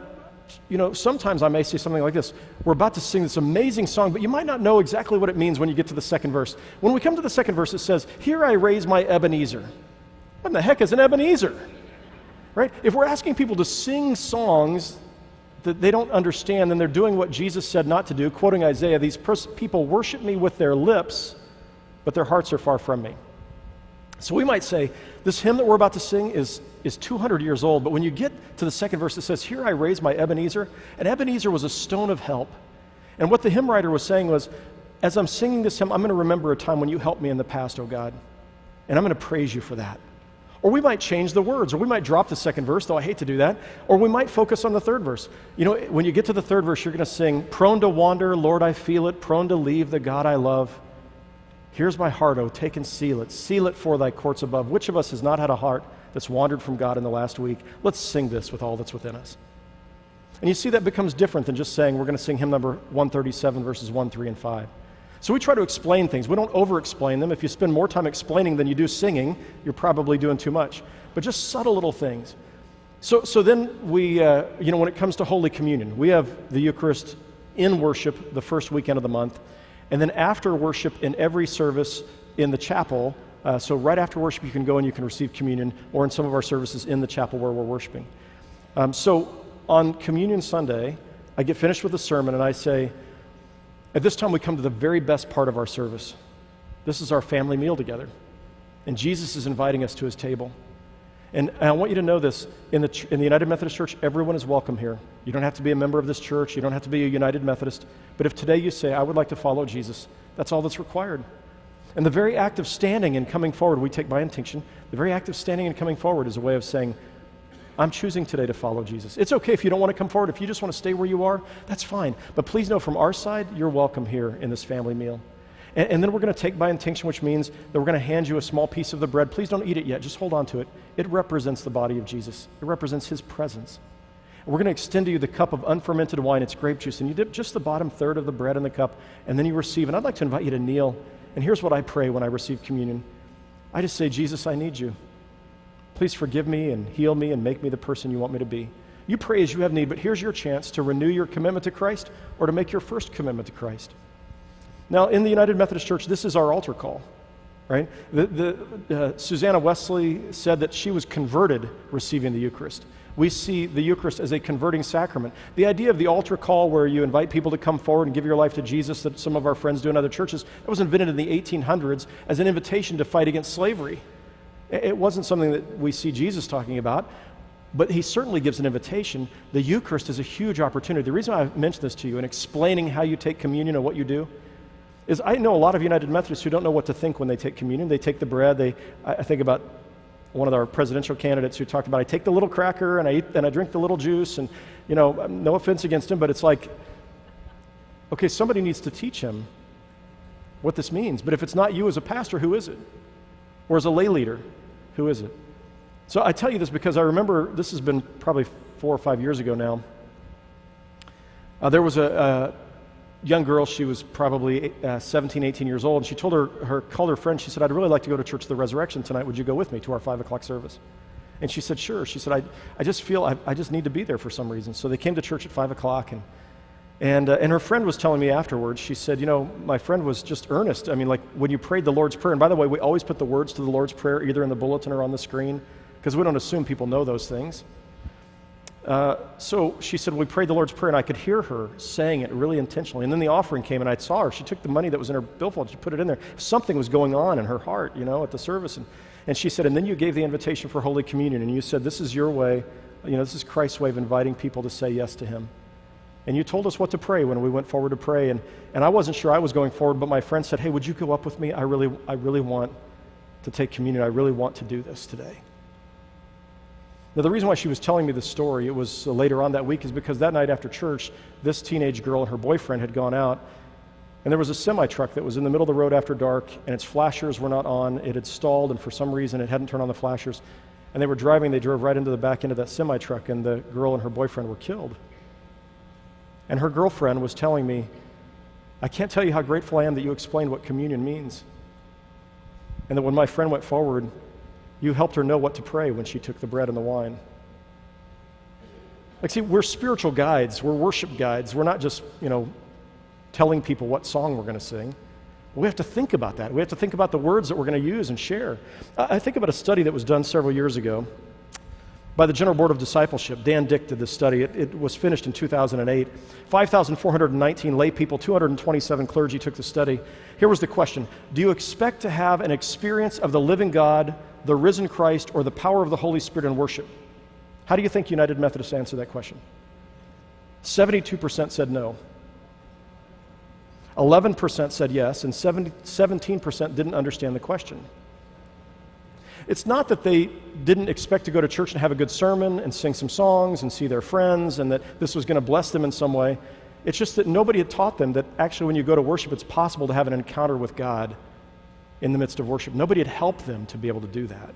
sometimes I may say something like this. We're about to sing this amazing song, but you might not know exactly what it means when you get to the second verse. When we come to the second verse, it says, here I raise my Ebenezer. What in the heck is an Ebenezer? Right? If we're asking people to sing songs that they don't understand, then they're doing what Jesus said not to do, quoting Isaiah, these people worship me with their lips, but their hearts are far from me. So we might say, this hymn that we're about to sing is 200 years old, but when you get to the second verse, it says, here I raise my Ebenezer. And Ebenezer was a stone of help. And what the hymn writer was saying was, as I'm singing this hymn, I'm going to remember a time when you helped me in the past, oh God. And I'm going to praise you for that. Or we might change the words, or we might drop the second verse, though I hate to do that. Or we might focus on the third verse. When you get to the third verse, you're going to sing, prone to wander, Lord, I feel it, prone to leave the God I love. Here's my heart, oh, take and seal it for thy courts above. Which of us has not had a heart that's wandered from God in the last week? Let's sing this with all that's within us. And you see that becomes different than just saying we're going to sing hymn number 137, verses 1, 3, and 5. So we try to explain things. We don't over-explain them. If you spend more time explaining than you do singing, you're probably doing too much. But just subtle little things. So then we, when it comes to Holy Communion, we have the Eucharist in worship the first weekend of the month. And then after worship in every service in the chapel, so right after worship you can go and you can receive communion, or in some of our services in the chapel where we're worshiping. So on Communion Sunday, I get finished with the sermon and I say, at this time we come to the very best part of our service. This is our family meal together. And Jesus is inviting us to his table. And I want you to know this, in the United Methodist Church, everyone is welcome here. You don't have to be a member of this church. You don't have to be a United Methodist. But if today you say, I would like to follow Jesus, that's all that's required. And the very act of standing and coming forward, we take by intention, the very act of standing and coming forward is a way of saying, I'm choosing today to follow Jesus. It's okay if you don't want to come forward. If you just want to stay where you are, that's fine. But please know from our side, you're welcome here in this family meal. And then we're going to take by intention, which means that we're going to hand you a small piece of the bread. Please don't eat it yet. Just hold on to it. It represents the body of Jesus. It represents his presence. And we're going to extend to you the cup of unfermented wine. It's grape juice. And you dip just the bottom third of the bread in the cup, and then you receive. And I'd like to invite you to kneel. And here's what I pray when I receive communion. I just say, Jesus, I need you. Please forgive me and heal me and make me the person you want me to be. You pray as you have need, but here's your chance to renew your commitment to Christ or to make your first commitment to Christ. Now, in the United Methodist Church, this is our altar call. right? Susanna Wesley said that she was converted receiving the Eucharist. We see the Eucharist as a converting sacrament. The idea of the altar call where you invite people to come forward and give your life to Jesus that some of our friends do in other churches, that was invented in the 1800s as an invitation to fight against slavery. It wasn't something that we see Jesus talking about, but he certainly gives an invitation. The Eucharist is a huge opportunity. The reason I mention this to you and explaining how you take communion and what you do is I know a lot of United Methodists who don't know what to think when they take communion. They take the bread. I think about one of our presidential candidates who talked about, I take the little cracker and I drink the little juice, and no offense against him, but it's like, okay, somebody needs to teach him what this means. But if it's not you as a pastor, who is it? Or as a lay leader, who is it? So I tell you this because I remember, this has been probably 4 or 5 years ago now. There was a young girl, she was probably 17, 18 years old, and she told called her friend, she said, I'd really like to go to Church of the Resurrection tonight. Would you go with me to our 5 o'clock service? And she said, sure. She said, I just feel I just need to be there for some reason. So they came to church at 5 o'clock, and her friend was telling me afterwards, she said, my friend was just earnest. I mean, like when you prayed the Lord's Prayer, and by the way, we always put the words to the Lord's Prayer either in the bulletin or on the screen, because we don't assume people know those things. So she said, we prayed the Lord's Prayer, and I could hear her saying it really intentionally. And then the offering came, and I saw her. She took the money that was in her billfold, she put it in there. Something was going on in her heart, at the service. And she said, and then you gave the invitation for Holy Communion, and you said, this is your way, this is Christ's way of inviting people to say yes to him. And you told us what to pray when we went forward to pray. And I wasn't sure I was going forward, but my friend said, hey, would you go up with me? I really want to take communion. I really want to do this today. Now, the reason why she was telling me this story, it was later on that week, is because that night after church, this teenage girl and her boyfriend had gone out, and there was a semi-truck that was in the middle of the road after dark, and its flashers were not on. It had stalled, and for some reason, it hadn't turned on the flashers. And they were driving, they drove right into the back end of that semi-truck, and the girl and her boyfriend were killed. And her girlfriend was telling me, I can't tell you how grateful I am that you explained what communion means. And that when my friend went forward, you helped her know what to pray when she took the bread and the wine. Like, see, we're spiritual guides. We're worship guides. We're not just, telling people what song we're going to sing. We have to think about that. We have to think about the words that we're going to use and share. I think about a study that was done several years ago by the General Board of Discipleship. Dan Dick did this study. It was finished in 2008. 5,419 lay people, 227 clergy took the study. Here was the question. Do you expect to have an experience of the living God, the risen Christ, or the power of the Holy Spirit in worship? How do you think United Methodists answered that question? 72% said no. 11% said yes, and 17% didn't understand the question. It's not that they didn't expect to go to church and have a good sermon and sing some songs and see their friends and that this was going to bless them in some way. It's just that nobody had taught them that actually when you go to worship, it's possible to have an encounter with God in the midst of worship. Nobody had helped them to be able to do that.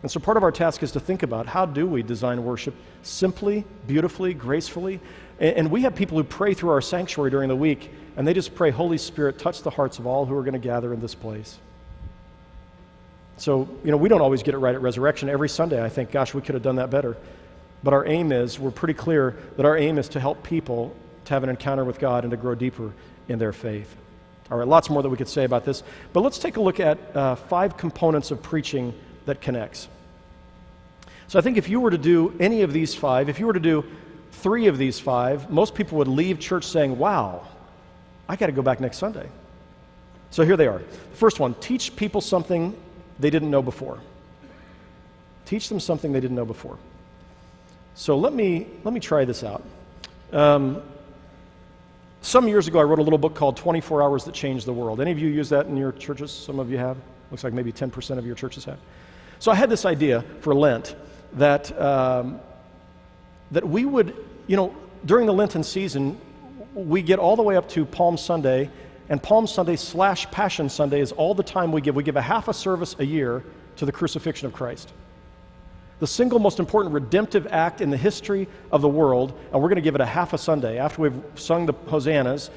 And so part of our task is to think about how do we design worship simply, beautifully, gracefully. And we have people who pray through our sanctuary during the week, and they just pray, Holy Spirit, touch the hearts of all who are going to gather in this place. So, we don't always get it right at Resurrection. Every Sunday I think, gosh, we could have done that better. But our aim is, we're pretty clear that our aim is to help people to have an encounter with God and to grow deeper in their faith. All right, lots more that we could say about this. But let's take a look at 5 components of preaching that connects. So I think if you were to do any of these 5, if you were to do 3 of these 5, most people would leave church saying, wow, I got to go back next Sunday. So here they are. The first one, teach people something they didn't know before. Teach them something they didn't know before. So let me try this out. Some years ago, I wrote a little book called 24 Hours That Changed the World. Any of you use that in your churches? Some of you have. Looks like maybe 10% of your churches have. So I had this idea for Lent that we would, during the Lenten season, we get all the way up to Palm Sunday, and Palm Sunday / Passion Sunday is all the time we give. We give a half a service a year to the crucifixion of Christ. The single most important redemptive act in the history of the world, and we're going to give it a half a Sunday. After we've sung the Hosannas,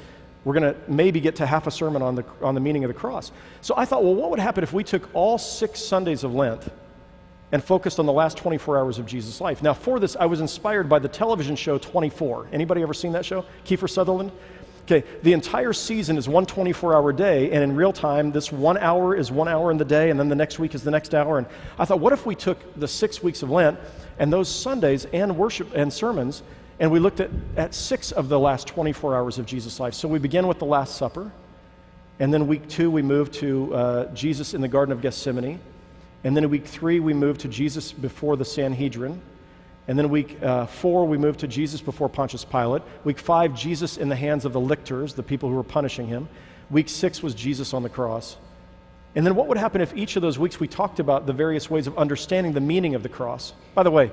we're going to maybe get to half a sermon on the meaning of the cross. So I thought, well, what would happen if we took all 6 Sundays of Lent and focused on the last 24 hours of Jesus' life? Now, for this, I was inspired by the television show 24. Anybody ever seen that show? Kiefer Sutherland? Okay, the entire season is one 24-hour day, and in real time, this 1 hour is 1 hour in the day, and then the next week is the next hour. And I thought, what if we took the 6 weeks of Lent and those Sundays and worship and sermons, and we looked at 6 of the last 24 hours of Jesus' life. So we begin with the Last Supper, and then week 2 we move to Jesus in the Garden of Gethsemane, and then in week 3 we move to Jesus before the Sanhedrin, and then week 4 we move to Jesus before Pontius Pilate. Week 5, Jesus in the hands of the lictors, the people who were punishing him. Week 6 was Jesus on the cross. And then what would happen if each of those weeks we talked about the various ways of understanding the meaning of the cross? By the way,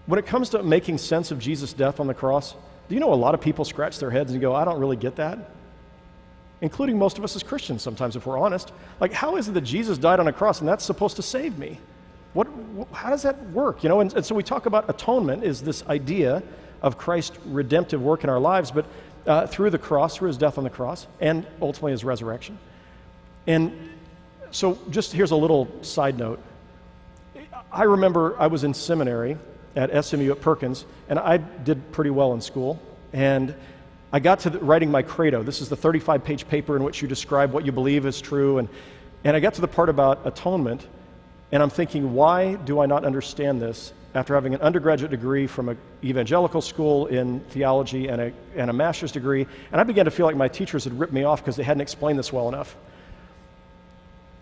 when it comes to making sense of Jesus' death on the cross, do you know a lot of people scratch their heads and go, I don't really get that? Including most of us as Christians sometimes, if we're honest. Like, how is it that Jesus died on a cross and that's supposed to save me? How does that work? You know, and so we talk about atonement is this idea of Christ's redemptive work in our lives, but through the cross, through his death on the cross, and ultimately his resurrection. And so just here's a little side note. I remember I was in seminary at SMU at Perkins, and I did pretty well in school. And I got to writing my credo. This is the 35-page paper in which you describe what you believe is true. And I got to the part about atonement, and I'm thinking, why do I not understand this after having an undergraduate degree from an evangelical school in theology and a master's degree? And I began to feel like my teachers had ripped me off because they hadn't explained this well enough.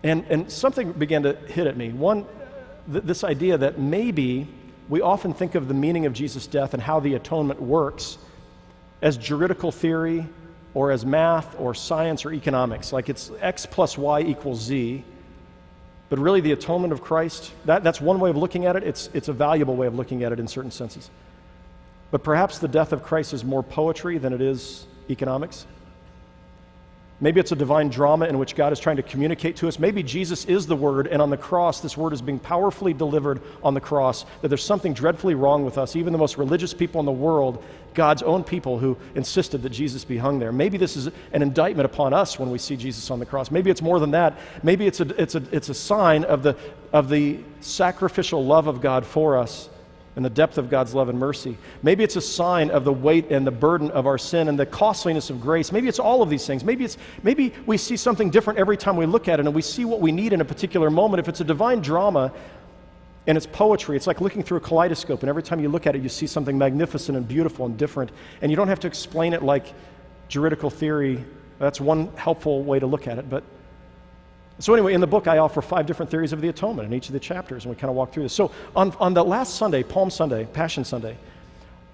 And something began to hit at me. One, this idea that maybe we often think of the meaning of Jesus' death and how the atonement works as juridical theory or as math or science or economics, like it's X plus Y equals Z. But really the atonement of Christ, that's one way of looking at it. It's a valuable way of looking at it in certain senses. But perhaps the death of Christ is more poetry than it is economics. Maybe it's a divine drama in which God is trying to communicate to us. Maybe Jesus is the Word, and on the cross, this Word is being powerfully delivered on the cross, that there's something dreadfully wrong with us. Even the most religious people in the world, God's own people who insisted that Jesus be hung there. Maybe this is an indictment upon us when we see Jesus on the cross. Maybe it's more than that. Maybe it's a sign of the sacrificial love of God for us and the depth of God's love and mercy. Maybe it's a sign of the weight and the burden of our sin and the costliness of grace. Maybe it's all of these things. Maybe we see something different every time we look at it, and we see what we need in a particular moment. If it's a divine drama and it's poetry, it's like looking through a kaleidoscope, and every time you look at it, you see something magnificent and beautiful and different, and you don't have to explain it like juridical theory. That's one helpful way to look at it. So anyway, in the book, I offer 5 different theories of the atonement in each of the chapters, and we kind of walk through this. So on the last Sunday, Palm Sunday, Passion Sunday,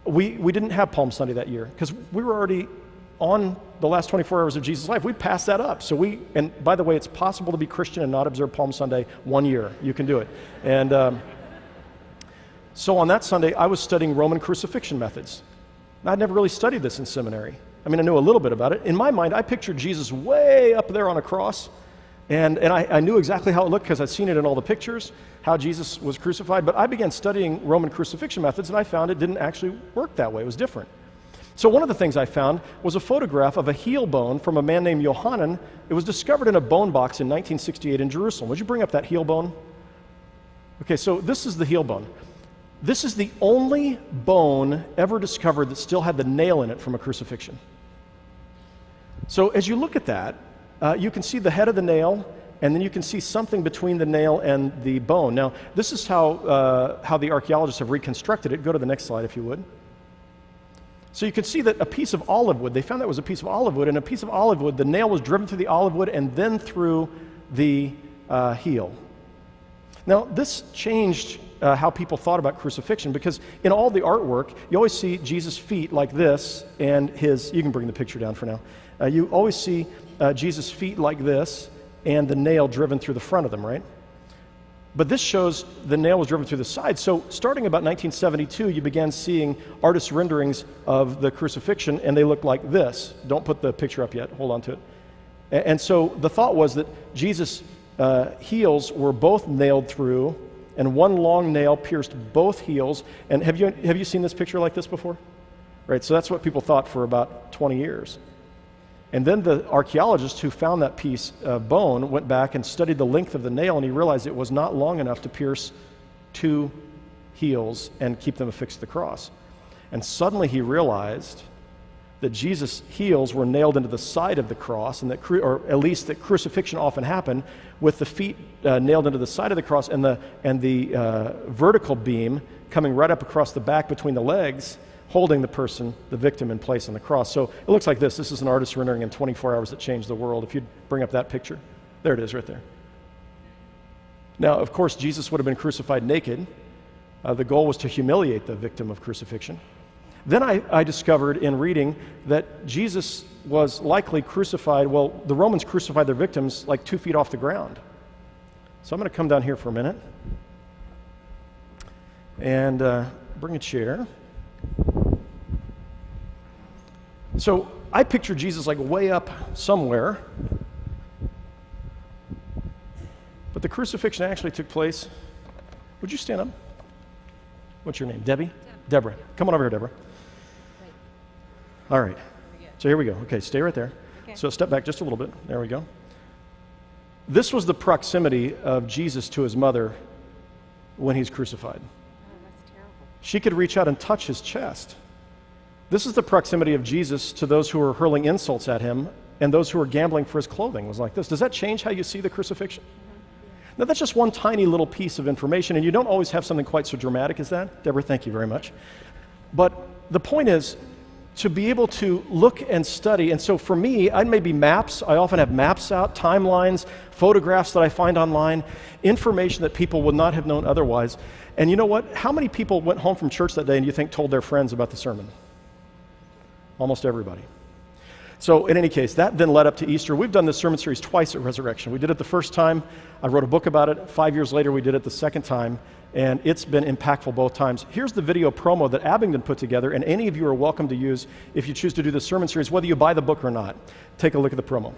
we didn't have Palm Sunday that year because we were already on the last 24 hours of Jesus' life. We passed that up. And by the way, it's possible to be Christian and not observe Palm Sunday 1 year. You can do it. And so on that Sunday, I was studying Roman crucifixion methods. I'd never really studied this in seminary. I mean, I knew a little bit about it. In my mind, I pictured Jesus way up there on a cross. And I knew exactly how it looked because I'd seen it in all the pictures, how Jesus was crucified. But I began studying Roman crucifixion methods, and I found it didn't actually work that way. It was different. So one of the things I found was a photograph of a heel bone from a man named Johannan. It was discovered in a bone box in 1968 in Jerusalem. Would you bring up that heel bone? Okay, so this is the heel bone. This is the only bone ever discovered that still had the nail in it from a crucifixion. So as you look at that, you can see the head of the nail, and then you can see something between the nail and the bone. Now, this is how the archaeologists have reconstructed it. Go to the next slide, if you would. So you can see that a piece of olive wood, they found that was a piece of olive wood, and a piece of olive wood, the nail was driven through the olive wood and then through the heel. Now, this changed how people thought about crucifixion, because in all the artwork, you always see Jesus' feet like this, and you can bring the picture down for now. You always see Jesus' feet like this, and the nail driven through the front of them, right? But this shows the nail was driven through the side. So starting about 1972, you began seeing artist renderings of the crucifixion, and they looked like this. Don't put the picture up yet. Hold on to it. And so the thought was that Jesus' heels were both nailed through, and one long nail pierced both heels. And have you seen this picture like this before? Right, so that's what people thought for about 20 years. And then the archaeologist who found that piece of bone went back and studied the length of the nail, and he realized it was not long enough to pierce 2 heels and keep them affixed to the cross. And suddenly he realized that Jesus heals were nailed into the side of the cross, and that or at least that crucifixion often happened with the feet nailed into the side of the cross and the vertical beam coming right up across the back between the legs, holding the person, the victim, in place on the cross. So it looks like this. This is an artist's rendering in 24 hours that changed the world. If you'd bring up that picture. There it is right there. Now, of course, Jesus would have been crucified naked. The goal was to humiliate the victim of crucifixion. Then I discovered in reading that Jesus was likely crucified, well, the Romans crucified their victims like 2 feet off the ground. So I'm going to come down here for a minute and bring a chair. So I picture Jesus like way up somewhere, but the crucifixion actually took place. Would you stand up? What's your name? Debbie? Deborah. Come on over here, Deborah. All right. So here we go. Okay, stay right there. Okay. So step back just a little bit. There we go. This was the proximity of Jesus to his mother when he's crucified. Oh, that's terrible. She could reach out and touch his chest. This is the proximity of Jesus to those who were hurling insults at him and those who were gambling for his clothing, was like this. Does that change how you see the crucifixion? Now, that's just one tiny little piece of information, and you don't always have something quite so dramatic as that. Deborah, thank you very much. But the point is to be able to look and study. And so for me, I maybe maps. I often have maps out, timelines, photographs that I find online, information that people would not have known otherwise. And you know what? How many people went home from church that day and you think told their friends about the sermon? Almost everybody. So in any case, that then led up to Easter. We've done this sermon series twice at Resurrection. We did it the first time. I wrote a book about it. 5 years later, we did it the second time, and it's been impactful both times. Here's the video promo that Abingdon put together, and any of you are welcome to use if you choose to do the sermon series, whether you buy the book or not. Take a look at the promo.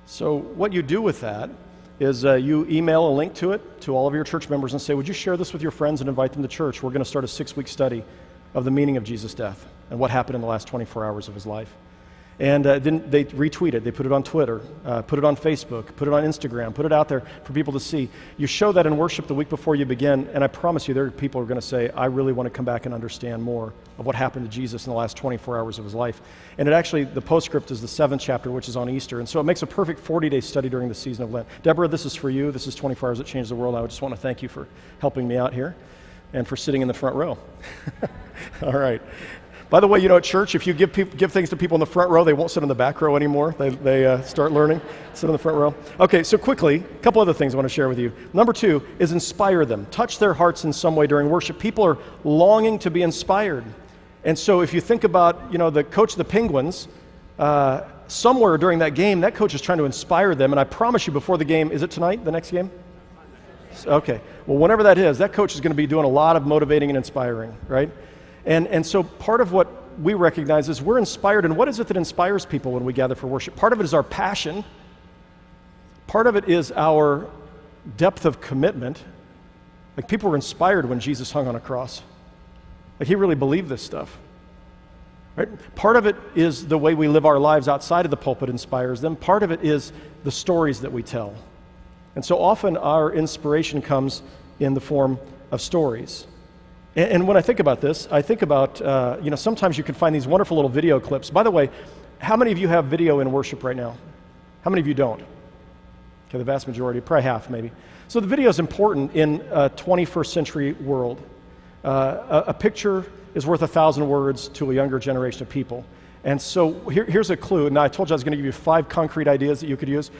So what you do with that is you email a link to it to all of your church members and say, would you share this with your friends and invite them to church? We're going to start a 6-week study of the meaning of Jesus' death and what happened in the last 24 hours of his life. And then they retweet it. They put it on Twitter, put it on Facebook, put it on Instagram, put it out there for people to see. You show that in worship the week before you begin, and I promise you there are people who are going to say, I really want to come back and understand more of what happened to Jesus in the last 24 hours of his life. And it actually, the postscript is the 7th chapter, which is on Easter. And so it makes a perfect 40-day study during the season of Lent. Deborah, this is for you. This is 24 Hours That Changed the World. I just want to thank you for helping me out here and for sitting in the front row. All right. By the way, you know, at church, if you give things to people in the front row, they won't sit in the back row anymore. They start learning, sit in the front row. Okay, so quickly, a couple other things I want to share with you. Number 2 is inspire them. Touch their hearts in some way during worship. People are longing to be inspired. And so if you think about, you know, the coach of the Penguins, somewhere during that game, that coach is trying to inspire them. And I promise you before the game, is it tonight, the next game? Okay, well, whenever that is, that coach is going to be doing a lot of motivating and inspiring, right? And so part of what we recognize is we're inspired, and what is it that inspires people when we gather for worship? Part of it is our passion. Part of it is our depth of commitment. Like, people were inspired when Jesus hung on a cross. Like, he really believed this stuff. Right? Part of it is the way we live our lives outside of the pulpit inspires them. Part of it is the stories that we tell. And so often our inspiration comes in the form of stories. And when I think about this, I think about, you know, sometimes you can find these wonderful little video clips. By the way, how many of you have video in worship right now? How many of you don't? Okay, the vast majority, probably half maybe. So the video is important in a 21st century world. A picture is worth 1,000 words to a younger generation of people. And so here's a clue. Now, I told you I was going to give you 5 concrete ideas that you could use.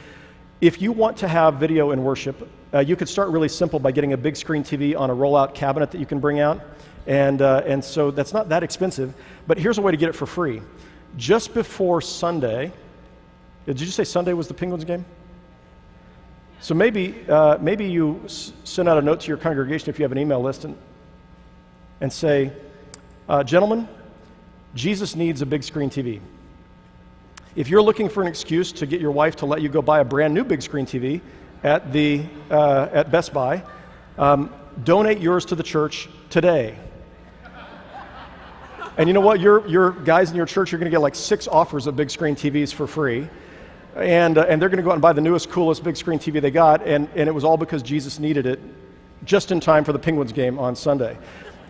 If you want to have video in worship, you could start really simple by getting a big screen TV on a rollout cabinet that you can bring out. And so that's not that expensive. But here's a way to get it for free. Just before Sunday, did you say Sunday was the Penguins game? So maybe you send out a note to your congregation if you have an email list and say, gentlemen, Jesus needs a big screen TV. If you're looking for an excuse to get your wife to let you go buy a brand new big screen TV at Best Buy, donate yours to the church today. And you know what? Your guys in your church are going to get like 6 offers of big screen TVs for free. And they're going to go out and buy the newest, coolest big screen TV they got, and it was all because Jesus needed it just in time for the Penguins game on Sunday.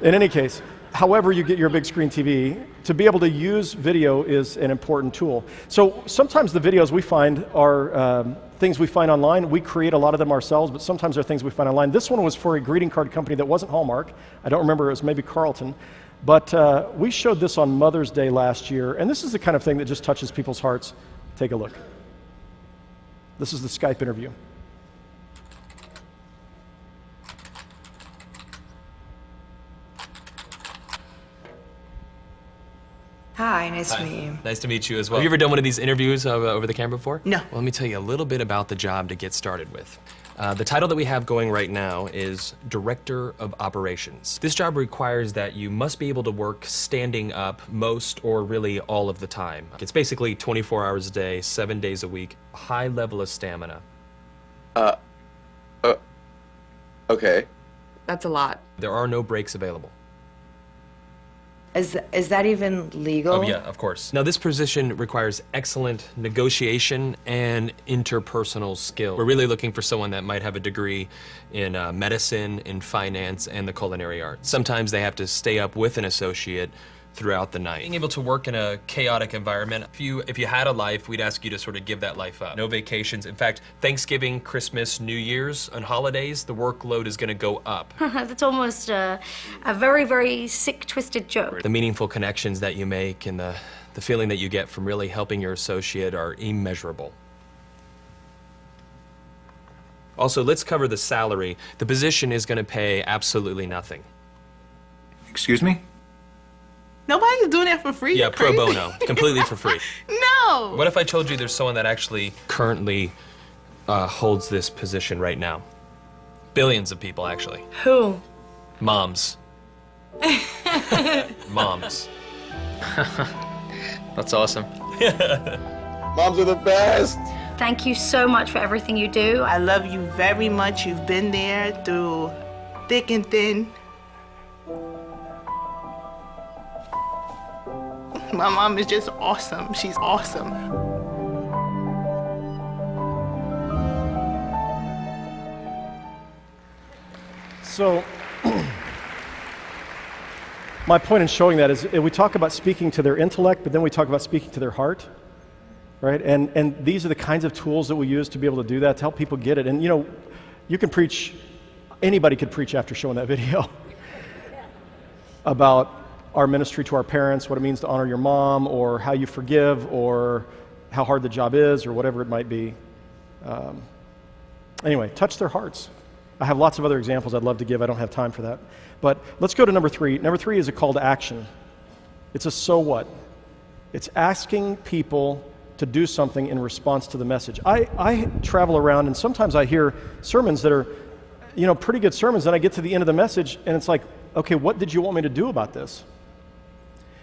In any case, however you get your big screen TV, to be able to use video is an important tool. So sometimes the videos we find are things we find online. We create a lot of them ourselves, but sometimes they're things we find online. This one was for a greeting card company that wasn't Hallmark. I don't remember, it was maybe Carlton. But we showed this on Mother's Day last year, and this is the kind of thing that just touches people's hearts. Take a look. This is the Skype interview. Hi, nice to meet you. Nice to meet you as well. Have you ever done one of these interviews over the camera before? No. Well, let me tell you a little bit about the job to get started with. The title that we have going right now is Director of Operations. This job requires that you must be able to work standing up most or really all of the time. It's basically 24 hours a day, 7 days a week, a high level of stamina. Okay. That's a lot. There are no breaks available. Is that even legal? Oh yeah, of course. Now this position requires excellent negotiation and interpersonal skill. We're really looking for someone that might have a degree in medicine, in finance, and the culinary arts. Sometimes they have to stay up with an associate throughout the night. Being able to work in a chaotic environment, if you had a life, we'd ask you to sort of give that life up. No vacations. In fact, Thanksgiving, Christmas, New Year's, and holidays, the workload is going to go up. That's almost a very, very sick, twisted joke. The meaningful connections that you make and the feeling that you get from really helping your associate are immeasurable. Also, let's cover the salary. The position is going to pay absolutely nothing. Excuse me? Nobody's doing that for free. Yeah, pro bono, completely for free. No! What if I told you there's someone that actually currently holds this position right now? Billions of people, actually. Who? Moms. Moms. That's awesome. Moms are the best. Thank you so much for everything you do. I love you very much. You've been there through thick and thin. My mom is just awesome. She's awesome. So my point in showing that is we talk about speaking to their intellect, but then we talk about speaking to their heart, right? And these are the kinds of tools that we use to be able to do that, to help people get it. And you know, you can preach, anybody could preach after showing that video about our ministry to our parents, what it means to honor your mom, or how you forgive, or how hard the job is, or whatever it might be. Anyway, touch their hearts. I have lots of other examples I'd love to give. I don't have time for that. But let's go to number 3. Number 3 is a call to action. It's a so what. It's asking people to do something in response to the message. I travel around, and sometimes I hear sermons that are, you know, pretty good sermons, and I get to the end of the message, and it's like, okay, what did you want me to do about this?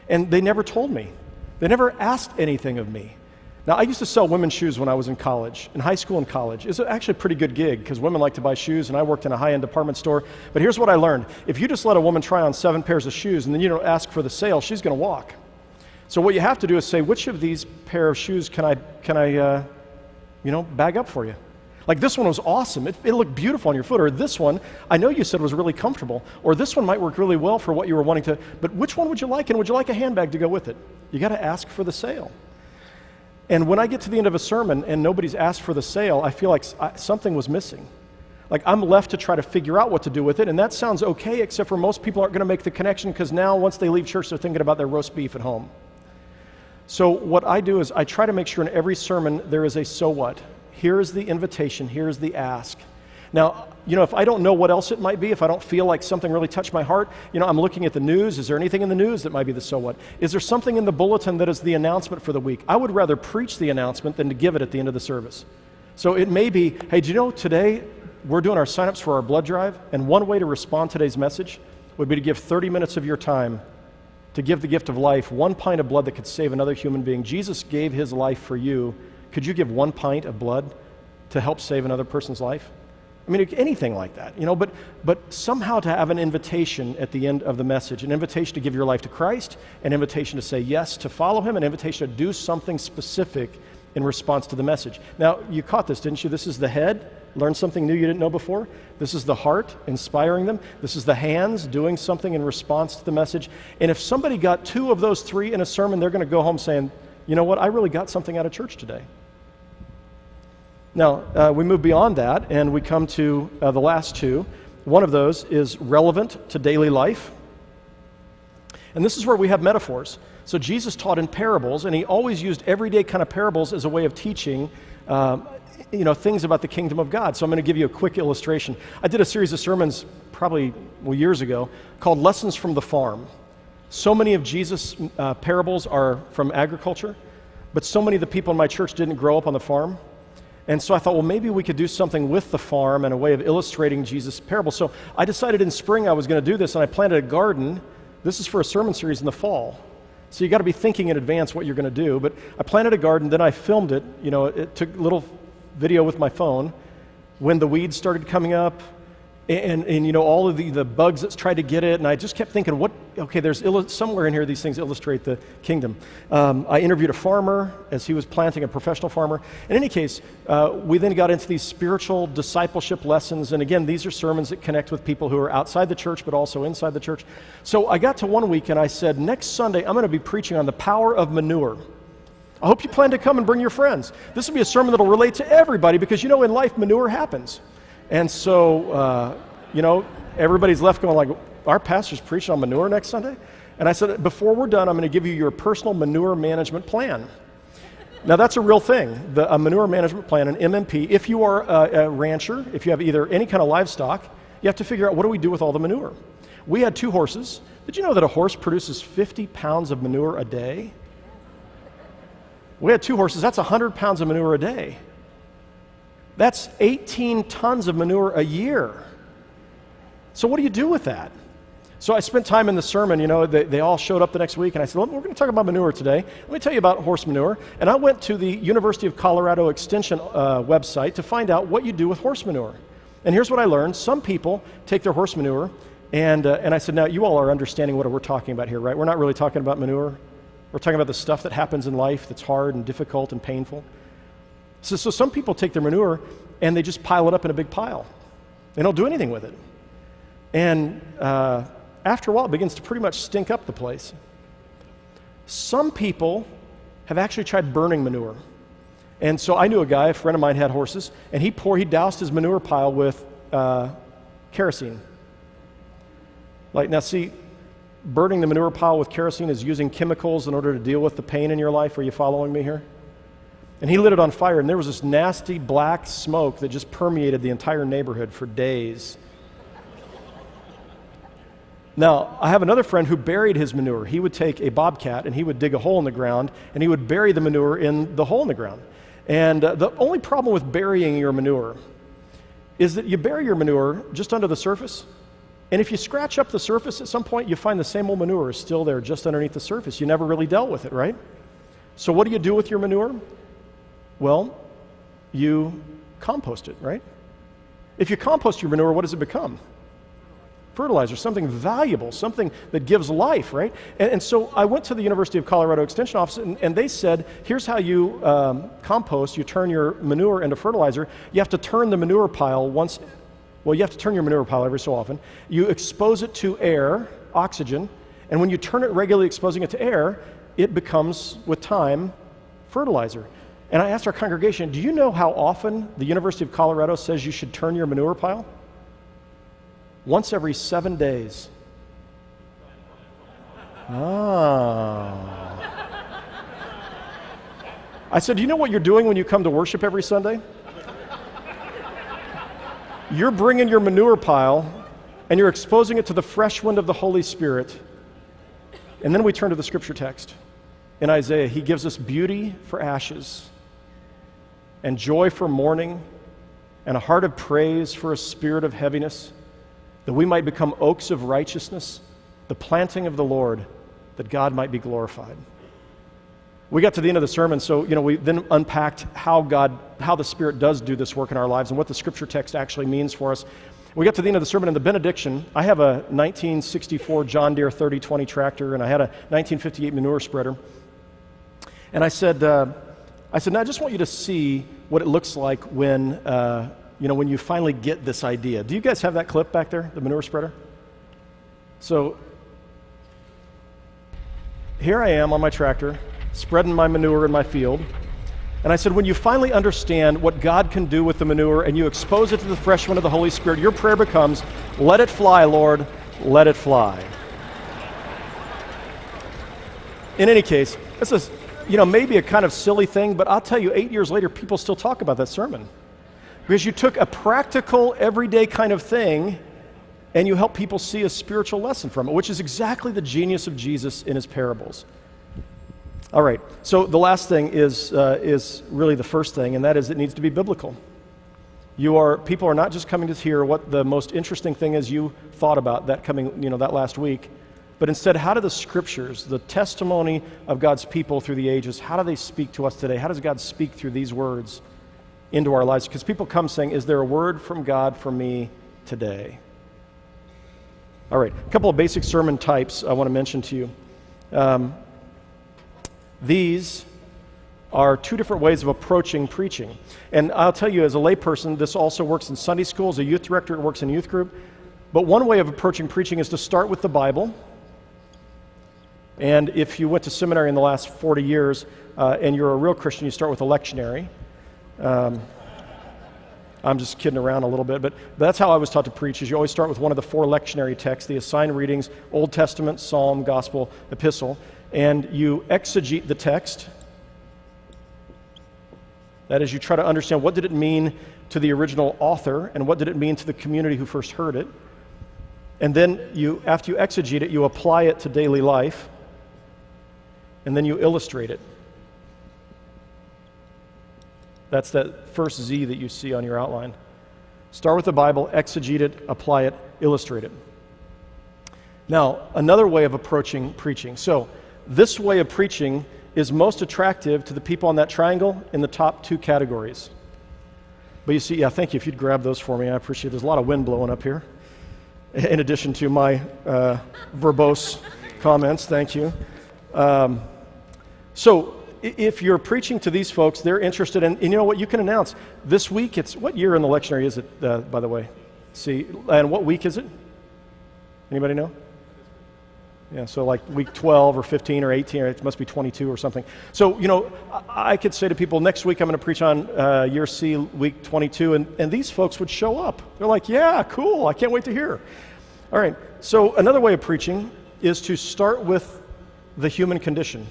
And they never told me. They never asked anything of me. Now, I used to sell women's shoes when I was in college, in high school and college. It's actually a pretty good gig because women like to buy shoes, and I worked in a high-end department store. But here's what I learned. If you just let a woman try on 7 pairs of shoes and then you don't ask for the sale, she's going to walk. So what you have to do is say, which of these pair of shoes can I bag up for you? Like this one was awesome. It looked beautiful on your foot. Or this one, I know you said was really comfortable. Or this one might work really well for what you were wanting to, but which one would you like? And would you like a handbag to go with it? You got to ask for the sale. And when I get to the end of a sermon and nobody's asked for the sale, I feel like something was missing. Like I'm left to try to figure out what to do with it. And that sounds okay, except for most people aren't going to make the connection because now once they leave church, they're thinking about their roast beef at home. So what I do is I try to make sure in every sermon there is a so what. Here's the invitation. Here's the ask. Now, if I don't know what else it might be, if I don't feel like something really touched my heart, I'm looking at the news. Is there anything in the news that might be the so what? Is there something in the bulletin that is the announcement for the week? I would rather preach the announcement than to give it at the end of the service. So it may be, hey, do you know today we're doing our signups for our blood drive, and one way to respond to today's message would be to give 30 minutes of your time to give the gift of life, 1 pint of blood that could save another human being. Jesus gave his life for you. Could you give 1 pint of blood to help save another person's life? I mean, anything like that, but somehow to have an invitation at the end of the message, an invitation to give your life to Christ, an invitation to say yes, to follow him, an invitation to do something specific in response to the message. Now, you caught this, didn't you? This is the head, learn something new you didn't know before. This is the heart, inspiring them. This is the hands, doing something in response to the message. And if somebody got 2 of those 3 in a sermon, they're going to go home saying, you know what, I really got something out of church today. Now, we move beyond that, and we come to the last 2. One of those is relevant to daily life. And this is where we have metaphors. So Jesus taught in parables, and he always used everyday kind of parables as a way of teaching things about the kingdom of God. So I'm going to give you a quick illustration. I did a series of sermons probably years ago called Lessons from the Farm. So many of Jesus' parables are from agriculture, but so many of the people in my church didn't grow up on the farm. And so I thought, well, maybe we could do something with the farm and a way of illustrating Jesus' parable. So I decided in spring I was going to do this, and I planted a garden. This is for a sermon series in the fall. So you got to be thinking in advance what you're going to do. But I planted a garden, then I filmed it. It took a little video with my phone when the weeds started coming up and all of the bugs that tried to get it. And I just kept thinking, there's somewhere in here these things illustrate the kingdom. I interviewed a farmer as he was planting, a professional farmer. In any case, we then got into these spiritual discipleship lessons. And again, these are sermons that connect with people who are outside the church, but also inside the church. So I got to one week and I said, next Sunday, I'm going to be preaching on the power of manure. I hope you plan to come and bring your friends. This will be a sermon that will relate to everybody because, in life, manure happens. And so, everybody's left going like, our pastor's preaching on manure next Sunday? And I said, before we're done, I'm going to give you your personal manure management plan. Now, that's a real thing, a manure management plan, an MMP. If you are a rancher, if you have either any kind of livestock, you have to figure out what do we do with all the manure. We had 2 horses. Did you know that a horse produces 50 pounds of manure a day? We had 2 horses. That's 100 pounds of manure a day. That's 18 tons of manure a year. So what do you do with that? So I spent time in the sermon, they all showed up the next week, and I said, we're going to talk about manure today. Let me tell you about horse manure. And I went to the University of Colorado Extension website to find out what you do with horse manure. And here's what I learned. Some people take their horse manure, and I said, now you all are understanding what we're talking about here, right? We're not really talking about manure. We're talking about the stuff that happens in life that's hard and difficult and painful. So some people take their manure and they just pile it up in a big pile. They don't do anything with it. And after a while, it begins to pretty much stink up the place. Some people have actually tried burning manure. And so I knew a guy, a friend of mine had horses, and he doused his manure pile with kerosene. Now see, burning the manure pile with kerosene is using chemicals in order to deal with the pain in your life. Are you following me here? And he lit it on fire, and there was this nasty black smoke that just permeated the entire neighborhood for days. Now, I have another friend who buried his manure. He would take a bobcat, and he would dig a hole in the ground, and he would bury the manure in the hole in the ground. And the only problem with burying your manure is that you bury your manure just under the surface, and if you scratch up the surface at some point, you find the same old manure is still there just underneath the surface. You never really dealt with it, right? So what do you do with your manure? Well, you compost it, right? If you compost your manure, what does it become? Fertilizer, something valuable, something that gives life, right? And so I went to the University of Colorado Extension office, and they said, here's how you compost. You turn your manure into fertilizer. You have to turn the manure pile you have to turn your manure pile every so often. You expose it to air, oxygen, and when you turn it regularly, exposing it to air, it becomes, with time, fertilizer. And I asked our congregation, do you know how often the University of Colorado says you should turn your manure pile? Once every 7 days. I said, do you know what you're doing when you come to worship every Sunday? You're bringing your manure pile and you're exposing it to the fresh wind of the Holy Spirit. And then we turn to the scripture text. In Isaiah, he gives us beauty for ashes and joy for mourning and a heart of praise for a spirit of heaviness, that we might become oaks of righteousness, the planting of the Lord, that God might be glorified. We got to the end of the sermon, so we then unpacked how the Spirit does do this work in our lives and what the scripture text actually means for us. We got to the end of the sermon in the benediction. I have a 1964 John Deere 3020 tractor, and I had a 1958 manure spreader. And I said, now I just want you to see what it looks like when you finally get this idea. Do you guys have that clip back there, the manure spreader? So here I am on my tractor, spreading my manure in my field. And I said, when you finally understand what God can do with the manure and you expose it to the fresh wind of the Holy Spirit, your prayer becomes, let it fly, Lord, let it fly. In any case, this is, maybe a kind of silly thing, but I'll tell you, 8 years later, people still talk about that sermon. Because you took a practical, everyday kind of thing and you help people see a spiritual lesson from it, which is exactly the genius of Jesus in his parables. All right, so the last thing is really the first thing, and that is it needs to be biblical. People are not just coming to hear what the most interesting thing is you thought about that last week, but instead, how do the scriptures, the testimony of God's people through the ages, how do they speak to us today? How does God speak through these words into our lives? Because people come saying, is there a word from God for me today? All right, a couple of basic sermon types I want to mention to you. These are two different ways of approaching preaching. And I'll tell you, as a layperson, this also works in Sunday school. As a youth director, it works in youth group. But one way of approaching preaching is to start with the Bible. And if you went to seminary in the last 40 years and you're a real Christian, you start with a lectionary. I'm just kidding around a little bit, but that's how I was taught to preach, is you always start with one of the 4 lectionary texts, the assigned readings, Old Testament, Psalm, Gospel, Epistle, and you exegete the text. That is, you try to understand what did it mean to the original author and what did it mean to the community who first heard it. And then after you exegete it, you apply it to daily life, and then you illustrate it. That's that first Z that you see on your outline. Start with the Bible, exegete it, apply it, illustrate it. Now, another way of approaching preaching. So, this way of preaching is most attractive to the people on that triangle in the top 2 categories. But you see, thank you. If you'd grab those for me, I appreciate it. There's a lot of wind blowing up here, in addition to my verbose comments. Thank you. So, if you're preaching to these folks, they're interested in, and you know what, you can announce. This week, what year in the lectionary is it, by the way? See, and what week is it? Anybody know? Yeah, so like week 12 or 15 or 18, or it must be 22 or something. So, I could say to people, next week I'm going to preach on year C, week 22, and these folks would show up. They're like, yeah, cool, I can't wait to hear. All right, so another way of preaching is to start with the human condition.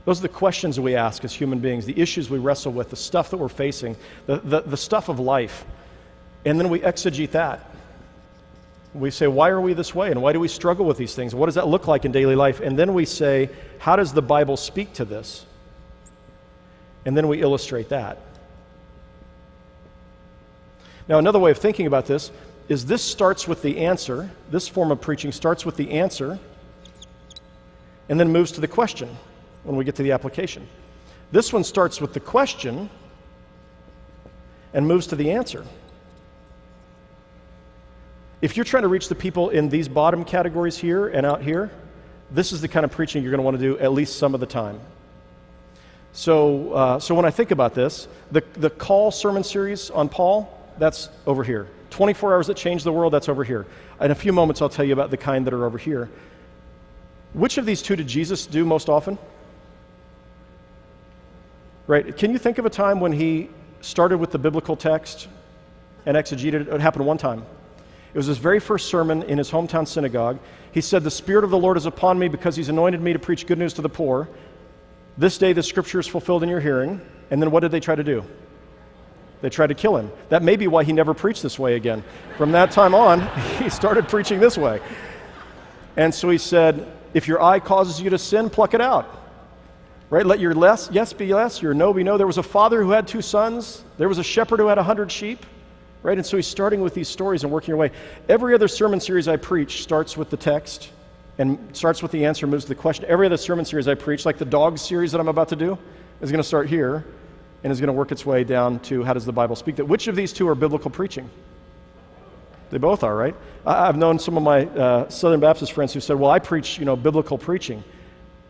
Those are the questions that we ask as human beings, the issues we wrestle with, the stuff that we're facing, the stuff of life. And then we exegete that. We say, why are we this way? And why do we struggle with these things? What does that look like in daily life? And then we say, how does the Bible speak to this? And then we illustrate that. Now, another way of thinking about this is this starts with the answer. This form of preaching starts with the answer and then moves to the question when we get to the application. This one starts with the question and moves to the answer. If you're trying to reach the people in these bottom categories here and out here, this is the kind of preaching you're going to want to do at least some of the time. So when I think about this, the call sermon series on Paul, that's over here. 24 hours that changed the world, that's over here. In a few moments, I'll tell you about the kind that are over here. Which of these 2 did Jesus do most often? Right? Can you think of a time when he started with the biblical text and exegeted it? It happened one time. It was his very first sermon in his hometown synagogue. He said, "The Spirit of the Lord is upon me because he's anointed me to preach good news to the poor. This day the scripture is fulfilled in your hearing." And then what did they try to do? They tried to kill him. That may be why he never preached this way again. From that time on, he started preaching this way. And so he said, if your eye causes you to sin, pluck it out. Right? Let your yes be yes, your no be no. There was a father who had 2 sons. There was a shepherd who had 100 sheep. Right? And so he's starting with these stories and working your way. Every other sermon series I preach starts with the text and starts with the answer, moves to the question. Every other sermon series I preach, like the dog series that I'm about to do, is going to start here and is going to work its way down to how does the Bible speak that. Which of these 2 are biblical preaching? They both are, right? I've known some of my Southern Baptist friends who said, well, I preach, biblical preaching.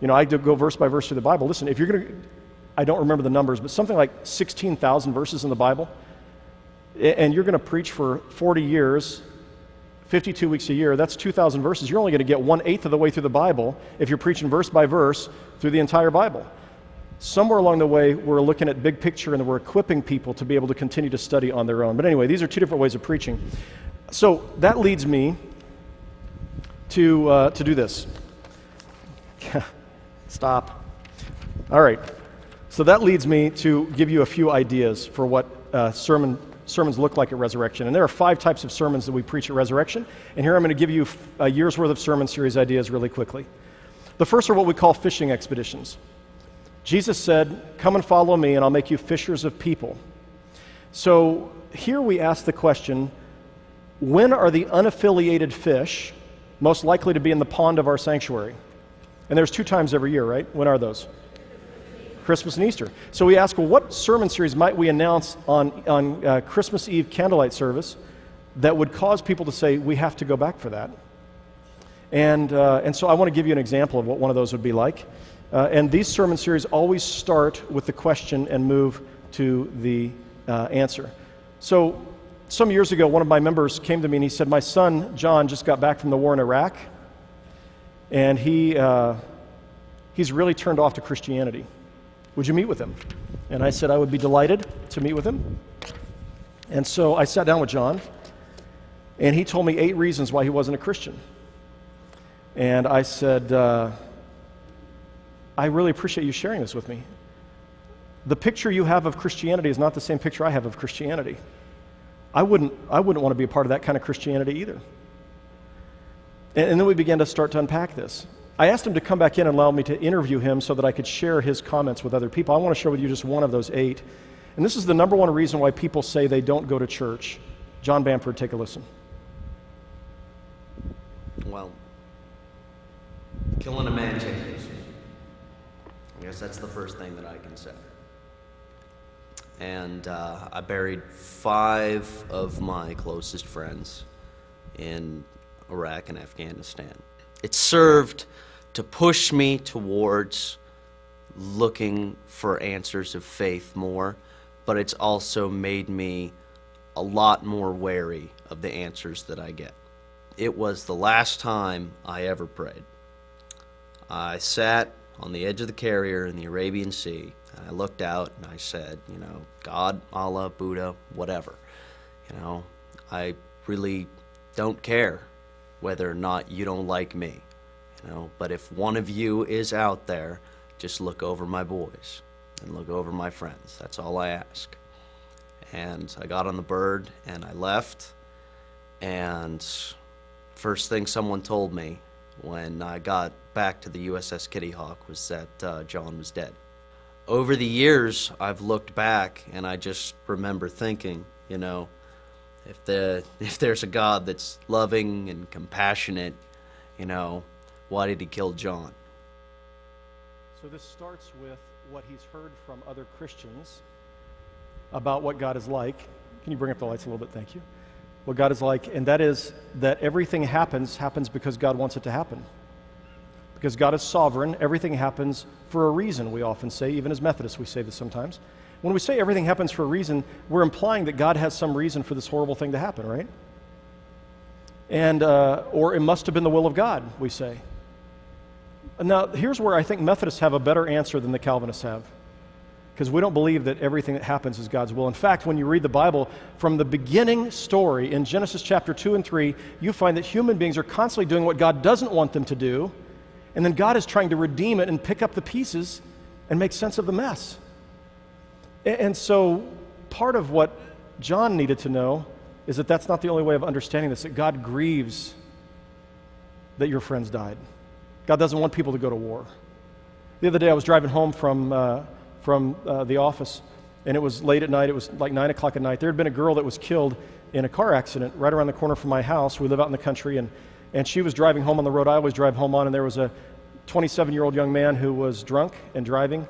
I do go verse by verse through the Bible. Listen, if you're going to, I don't remember the numbers, but something like 16,000 verses in the Bible, and you're going to preach for 40 years, 52 weeks a year, that's 2,000 verses. You're only going to get 1/8 of the way through the Bible if you're preaching verse by verse through the entire Bible. Somewhere along the way, we're looking at big picture and we're equipping people to be able to continue to study on their own. But anyway, these are 2 different ways of preaching. So that leads me to do this. Stop. All right. So that leads me to give you a few ideas for what sermons look like at Resurrection. And there are 5 types of sermons that we preach at Resurrection. And here I'm going to give you a year's worth of sermon series ideas really quickly. The first are what we call fishing expeditions. Jesus said, come and follow me and I'll make you fishers of people. So here we ask the question, when are the unaffiliated fish most likely to be in the pond of our sanctuary? And there's 2 times every year, right? When are those? Christmas and Easter. So we ask, well, what sermon series might we announce on Christmas Eve candlelight service that would cause people to say, we have to go back for that? And so I want to give you an example of what one of those would be like. And these sermon series always start with the question and move to the answer. So some years ago, one of my members came to me and he said, my son, John, just got back from the war in Iraq, and he's really turned off to Christianity. Would you meet with him? And I said I would be delighted to meet with him. And so I sat down with John, and he told me 8 reasons why he wasn't a Christian. And I said, I really appreciate you sharing this with me. The picture you have of Christianity is not the same picture I have of Christianity. I wouldn't want to be a part of that kind of Christianity either. And then we began to start to unpack this. I asked him to come back in and allow me to interview him so that I could share his comments with other people. I want to share with you just one of those 8. And this is the number 1 reason why people say they don't go to church. John Bamford, take a listen. Well, killing a man changes. I guess that's the first thing that I can say. And I buried 5 of my closest friends in Iraq and Afghanistan. It served to push me towards looking for answers of faith more, but it's also made me a lot more wary of the answers that I get. It was the last time I ever prayed. I sat on the edge of the carrier in the Arabian Sea, and I looked out and I said, God, Allah, Buddha, whatever. I really don't care whether or not you don't like me, but if one of you is out there, just look over my boys and look over my friends. That's all I ask. And I got on the bird and I left, and first thing someone told me when I got back to the USS Kitty Hawk was that John was dead. Over the years, I've looked back and I just remember thinking, if there's a God that's loving and compassionate, why did he kill John? So this starts with what he's heard from other Christians about what God is like. Can you bring up the lights a little bit? Thank you. What God is like, and that is that everything happens because God wants it to happen. Because God is sovereign, everything happens for a reason, we often say. Even as Methodists, we say this sometimes. When we say everything happens for a reason, we're implying that God has some reason for this horrible thing to happen, right? And or it must have been the will of God, we say. Now, here's where I think Methodists have a better answer than the Calvinists have, because we don't believe that everything that happens is God's will. In fact, when you read the Bible, from the beginning story in Genesis chapter 2 and 3, you find that human beings are constantly doing what God doesn't want them to do, and then God is trying to redeem it and pick up the pieces and make sense of the mess. And so part of what John needed to know is that that's not the only way of understanding this, that God grieves that your friends died. God doesn't want people to go to war. The other day I was driving home from the office, and it was late at night. It was like 9 o'clock at night. There had been a girl that was killed in a car accident right around the corner from my house. We live out in the country, and she was driving home on the road I always drive home on, and there was a 27-year-old young man who was drunk and driving.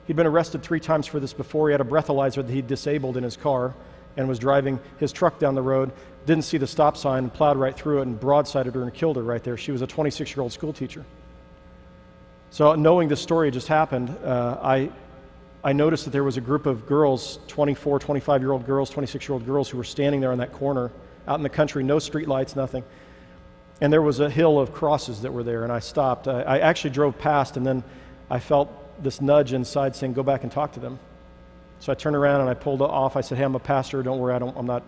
He'd been arrested 3 times for this before. He had a breathalyzer that he disabled in his car and was driving his truck down the road, didn't see the stop sign, and plowed right through it and broadsided her and killed her right there. She was a 26-year-old school teacher. So knowing this story just happened, I noticed that there was a group of girls, 24, 25-year-old girls, 26-year-old girls who were standing there on that corner out in the country, no street lights, nothing. And there was a hill of crosses that were there, and I stopped. I actually drove past, and then I felt this nudge inside saying, go back and talk to them. So I turned around and I pulled off. I said, hey, I'm a pastor. Don't worry, I'm not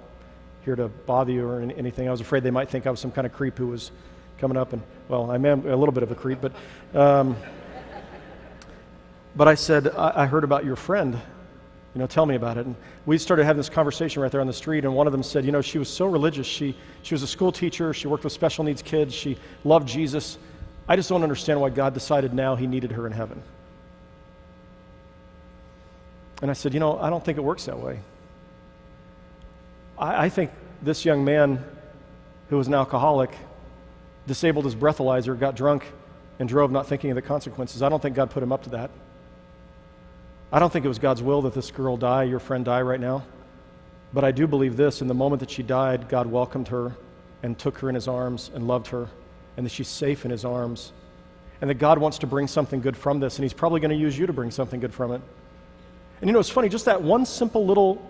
here to bother you or anything. I was afraid they might think I was some kind of creep who was coming up. And, well, I'm a little bit of a creep, but I said, I heard about your friend. Tell me about it. And we started having this conversation right there on the street, and one of them said, she was so religious. She was a school teacher. She worked with special needs kids. She loved Jesus. I just don't understand why God decided now he needed her in heaven. And I said, I don't think it works that way. I think this young man who was an alcoholic disabled his breathalyzer, got drunk, and drove not thinking of the consequences. I don't think God put him up to that. I don't think it was God's will that this girl die, your friend die right now. But I do believe this, in the moment that she died, God welcomed her and took her in his arms and loved her, and that she's safe in his arms. And that God wants to bring something good from this, and he's probably going to use you to bring something good from it. And it's funny, just that one simple little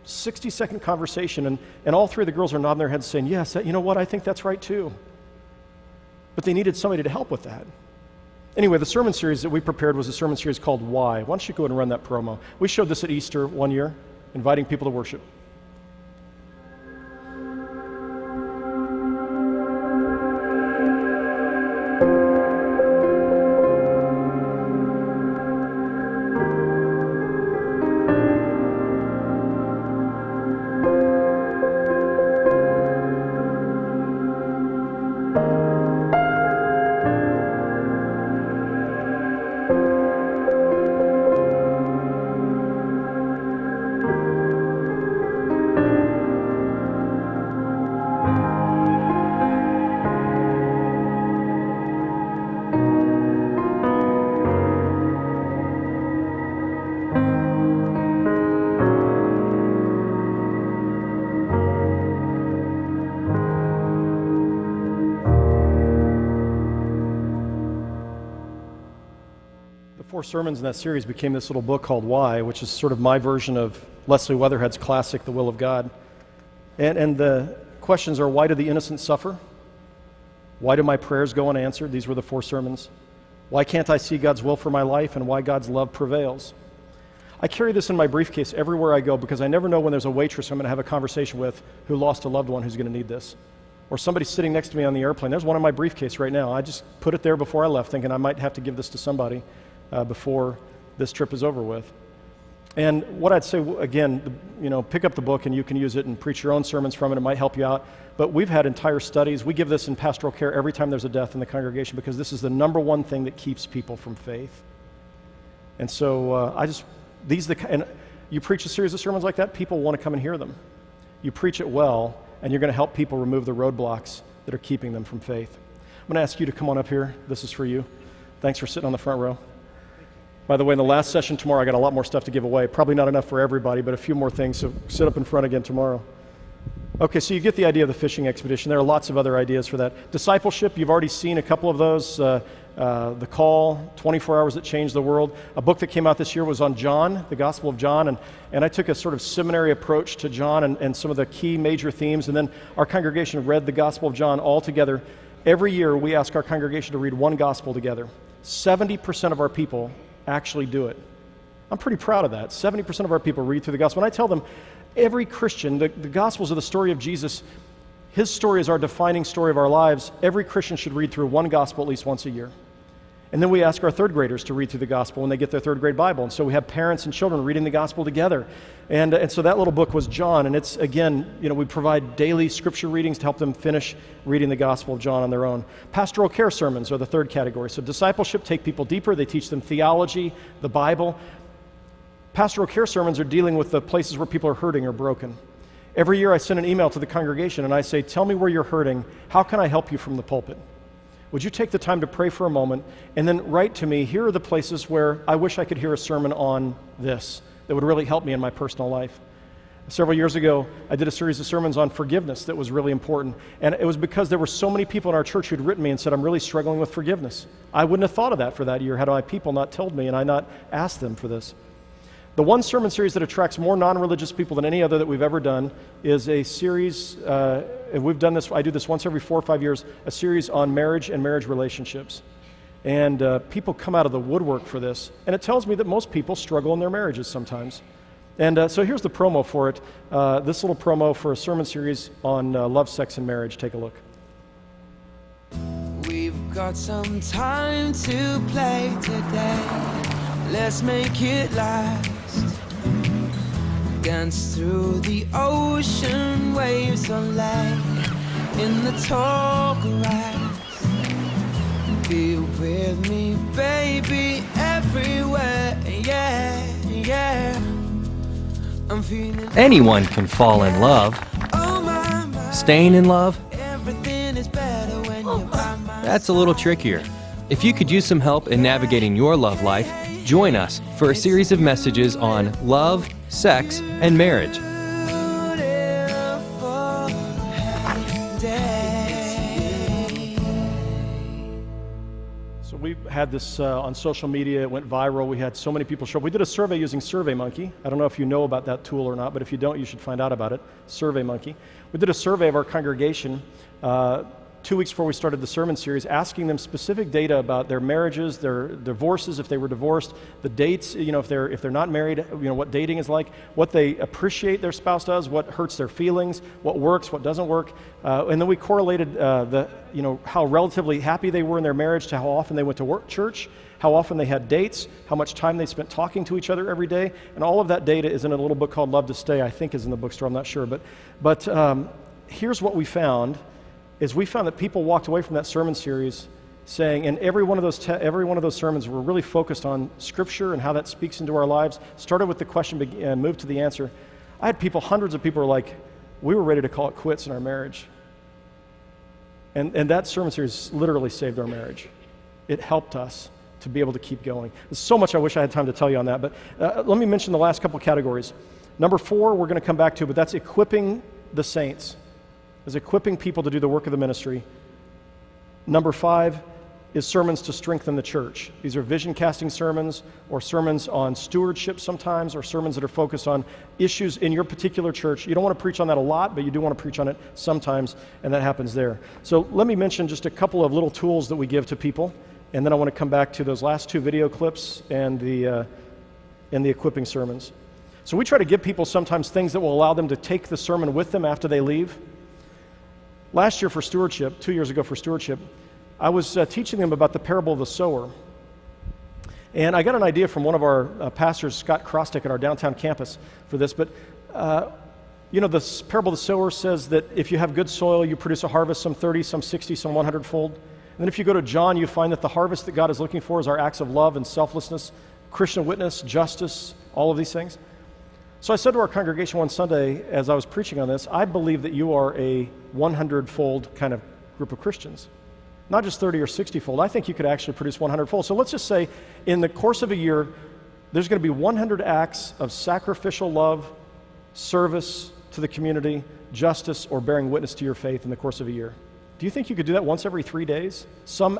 60-second conversation, and all 3 of the girls are nodding their heads saying, yes, you know what, I think that's right too. But they needed somebody to help with that. Anyway, the sermon series that we prepared was a sermon series called Why. Why don't you go ahead and run that promo? We showed this at Easter one year, inviting people to worship. Four sermons in that series became this little book called Why, which is sort of my version of Leslie Weatherhead's classic, The Will of God. And the questions are, why do the innocent suffer? Why do my prayers go unanswered? These were the 4 sermons. Why can't I see God's will for my life, and why God's love prevails? I carry this in my briefcase everywhere I go because I never know when there's a waitress I'm going to have a conversation with who lost a loved one who's going to need this. Or somebody sitting next to me on the airplane. There's one in my briefcase right now. I just put it there before I left thinking I might have to give this to somebody before this trip is over with. And what I'd say, again, pick up the book and you can use it and preach your own sermons from it. It might help you out. But we've had entire studies. We give this in pastoral care every time there's a death in the congregation because this is the number one thing that keeps people from faith. And so and you preach a series of sermons like that, people want to come and hear them. You preach it well, and you're going to help people remove the roadblocks that are keeping them from faith. I'm going to ask you to come on up here. This is for you. Thanks for sitting on the front row. By the way, in the last session tomorrow, I got a lot more stuff to give away. Probably not enough for everybody, but a few more things, so sit up in front again tomorrow. Okay, so you get the idea of the fishing expedition. There are lots of other ideas for that. Discipleship, you've already seen a couple of those. The Call, 24 Hours That Changed the World. A book that came out this year was on John, the Gospel of John, and I took a sort of seminary approach to John and some of the key major themes, and then our congregation read the Gospel of John all together. Every year, we ask our congregation to read one gospel together. 70% of our people actually do it. I'm pretty proud of that. 70% of our people read through the gospel. And I tell them, every Christian, the gospels are the story of Jesus. His story is our defining story of our lives. Every Christian should read through one gospel at least once a year. And then we ask our third graders to read through the gospel when they get their third grade Bible. And so we have parents and children reading the gospel together. And so that little book was John. And it's, again, we provide daily scripture readings to help them finish reading the gospel of John on their own. Pastoral care sermons are the third category. So discipleship take people deeper. They teach them theology, the Bible. Pastoral care sermons are dealing with the places where people are hurting or broken. Every year I send an email to the congregation and I say, tell me where you're hurting. How can I help you from the pulpit? Would you take the time to pray for a moment and then write to me, here are the places where I wish I could hear a sermon on this that would really help me in my personal life. Several years ago, I did a series of sermons on forgiveness that was really important. And it was because there were so many people in our church who'd written me and said, I'm really struggling with forgiveness. I wouldn't have thought of that for that year had my people not told me and I not asked them for this. The one sermon series that attracts more non-religious people than any other that we've ever done is a series, and we've done this, I do this once every 4 or 5 years, a series on marriage and marriage relationships. And people come out of the woodwork for this. And it tells me that most people struggle in their marriages sometimes. And so here's the promo for it. This little promo for a sermon series on love, sex, and marriage. Take a look. We've got some time to play today. Let's make it last. Dance through the ocean waves on land in the tall grass. Be with me, baby, everywhere. Yeah, yeah. I'm feeling anyone can fall in love. oh my. Staying in love, Everything is better when you're by my that's a little trickier. If you could use some help in navigating your love life, join us for a series of messages on love, sex, and marriage. So we had this on social media. It went viral. We had so many people show up. We did a survey using SurveyMonkey. I don't know if you know about that tool or not, but if you don't, you should find out about it. SurveyMonkey. We did a survey of our congregation 2 weeks before we started the sermon series, asking them specific data about their marriages, their divorces, if they were divorced, the dates, if they're not married, what dating is like, what they appreciate their spouse does, what hurts their feelings, what works, what doesn't work, and then we correlated how relatively happy they were in their marriage to how often they went to church, how often they had dates, how much time they spent talking to each other every day, and all of that data is in a little book called Love to Stay. I think is in the bookstore. I'm not sure, but here's what we found. We found that people walked away from that sermon series saying, and every one of those sermons were really focused on Scripture and how that speaks into our lives. Started with the question and moved to the answer. I had hundreds of people were like, we were ready to call it quits in our marriage. And that sermon series literally saved our marriage. It helped us to be able to keep going. There's so much I wish I had time to tell you on that, but let me mention the last couple categories. Number 4, we're going to come back to, but that's equipping the saints. Is equipping people to do the work of the ministry. Number 5 is sermons to strengthen the church. These are vision casting sermons or sermons on stewardship sometimes, or sermons that are focused on issues in your particular church. You don't want to preach on that a lot, but you do want to preach on it sometimes, and that happens there. So let me mention just a couple of little tools that we give to people, and then I want to come back to those last 2 video clips and the equipping sermons. So we try to give people sometimes things that will allow them to take the sermon with them after they leave. Last year for stewardship, 2 years ago for stewardship, I was teaching them about the parable of the sower. And I got an idea from one of our pastors, Scott Krostick, at our downtown campus for this. But, the parable of the sower says that if you have good soil, you produce a harvest, some 30, some 60, some 100-fold. And then if you go to John, you find that the harvest that God is looking for is our acts of love and selflessness, Christian witness, justice, all of these things. So I said to our congregation one Sunday as I was preaching on this, I believe that you are a 100-fold kind of group of Christians. Not just 30 or 60-fold. I think you could actually produce 100-fold. So let's just say in the course of a year, there's going to be 100 acts of sacrificial love, service to the community, justice, or bearing witness to your faith in the course of a year. Do you think you could do that once every 3 days? Some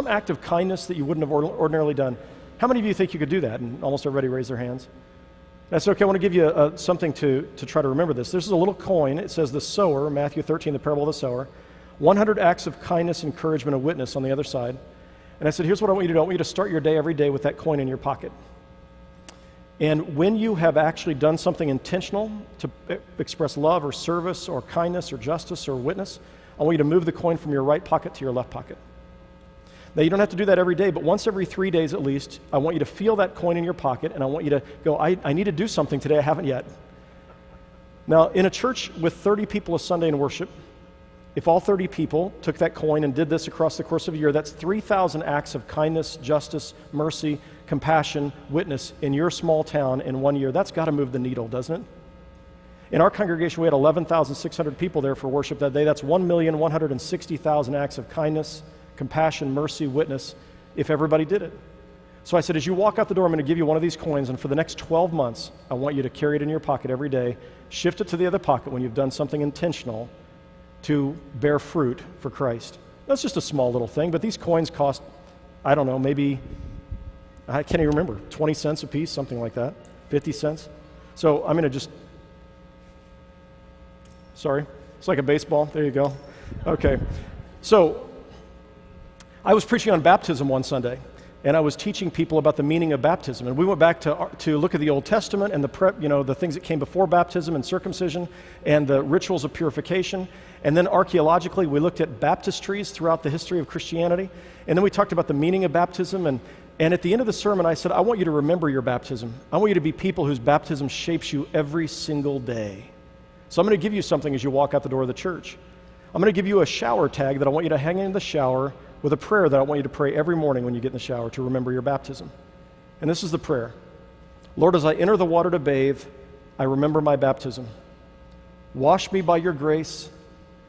act of kindness that you wouldn't have ordinarily done. How many of you think you could do that? And almost everybody raised their hands. That's okay. I want to give you something to try to remember this. This is a little coin. It says the sower, Matthew 13, the parable of the sower. 100 acts of kindness, encouragement, and witness on the other side. And I said, here's what I want you to do. I want you to start your day every day with that coin in your pocket. And when you have actually done something intentional to express love or service or kindness or justice or witness, I want you to move the coin from your right pocket to your left pocket. Now, you don't have to do that every day, but once every 3 days at least, I want you to feel that coin in your pocket, and I want you to go, I need to do something today, I haven't yet. Now, in a church with 30 people a Sunday in worship, if all 30 people took that coin and did this across the course of a year, that's 3,000 acts of kindness, justice, mercy, compassion, witness in your small town in 1 year. That's got to move the needle, doesn't it? In our congregation, we had 11,600 people there for worship that day. That's 1,160,000 acts of kindness, compassion, mercy, witness, if everybody did it. So I said, as you walk out the door, I'm going to give you one of these coins, and for the next 12 months, I want you to carry it in your pocket every day, shift it to the other pocket when you've done something intentional to bear fruit for Christ. That's just a small little thing, but these coins cost, I don't know, maybe, I can't even remember, 20 cents a piece, something like that, 50 cents. So I'm going to just, sorry, it's like a baseball, there you go. Okay, so I was preaching on baptism one Sunday, and I was teaching people about the meaning of baptism. And we went back to look at the Old Testament and the things that came before baptism and circumcision and the rituals of purification. And then archaeologically, we looked at baptistries throughout the history of Christianity. And then we talked about the meaning of baptism. And at the end of the sermon, I said, I want you to remember your baptism. I want you to be people whose baptism shapes you every single day. So I'm going to give you something as you walk out the door of the church. I'm going to give you a shower tag that I want you to hang in the shower with a prayer that I want you to pray every morning when you get in the shower to remember your baptism. And this is the prayer. Lord, as I enter the water to bathe, I remember my baptism. Wash me by your grace,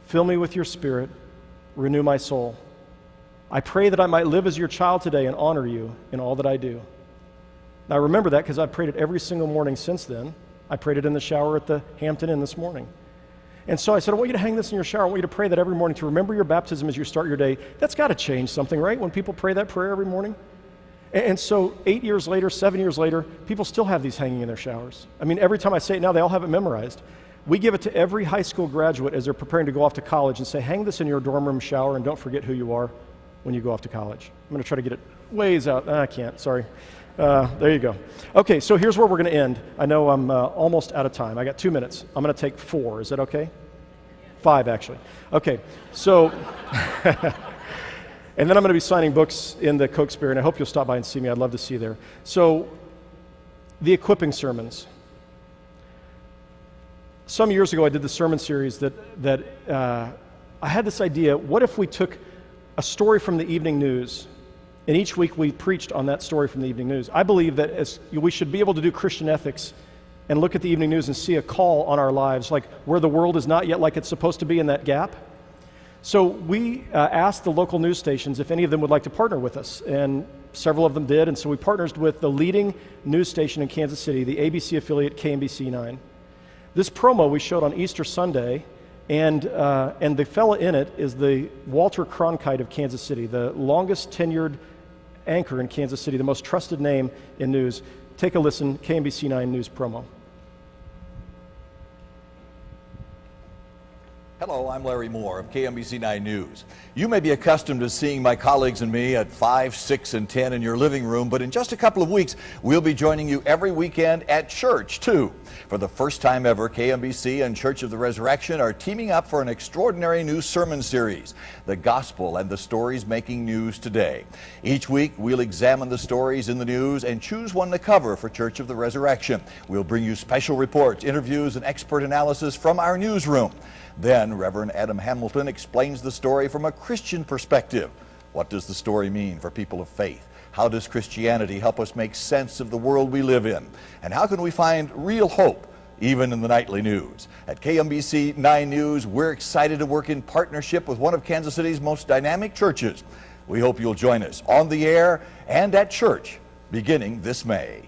fill me with your spirit, renew my soul. I pray that I might live as your child today and honor you in all that I do. Now I remember that because I've prayed it every single morning since then. I prayed it in the shower at the Hampton Inn this morning. And so I said, I want you to hang this in your shower. I want you to pray that every morning to remember your baptism as you start your day. That's got to change something, right? When people pray that prayer every morning. And so 8 years later, 7 years later, people still have these hanging in their showers. I mean, every time I say it now, they all have it memorized. We give it to every high school graduate as they're preparing to go off to college and say, hang this in your dorm room shower and don't forget who you are when you go off to college. I'm going to try to get it ways out. I can't, sorry. There you go. Okay, so here's where we're going to end. I know I'm almost out of time. I got 2 minutes. I'm going to take 4. Is that okay? 5, actually. Okay, so, and then I'm going to be signing books in the Coke Spirit, and I hope you'll stop by and see me. I'd love to see you there. So, the equipping sermons. Some years ago, I did the sermon series that I had this idea, what if we took a story from the evening news, and each week we preached on that story from the evening news. I believe that we should be able to do Christian ethics and look at the evening news and see a call on our lives, like where the world is not yet like it's supposed to be in that gap. So we asked the local news stations if any of them would like to partner with us, and several of them did, and so we partnered with the leading news station in Kansas City, the ABC affiliate KMBC 9. This promo we showed on Easter Sunday, and the fella in it is the Walter Cronkite of Kansas City, the longest tenured anchor in Kansas City, the most trusted name in news. Take a listen, KMBC 9 news promo. Hello, I'm Larry Moore of KMBC 9 News. You may be accustomed to seeing my colleagues and me at 5, 6, and 10 in your living room, but in just a couple of weeks, we'll be joining you every weekend at church, too. For the first time ever, KMBC and Church of the Resurrection are teaming up for an extraordinary new sermon series, The Gospel and the Stories Making News Today. Each week, we'll examine the stories in the news and choose one to cover for Church of the Resurrection. We'll bring you special reports, interviews, and expert analysis from our newsroom. Then, Reverend Adam Hamilton explains the story from a Christian perspective. What does the story mean for people of faith? How does Christianity help us make sense of the world we live in? And how can we find real hope, even in the nightly news? At KMBC 9 News, we're excited to work in partnership with one of Kansas City's most dynamic churches. We hope you'll join us on the air and at church beginning this May.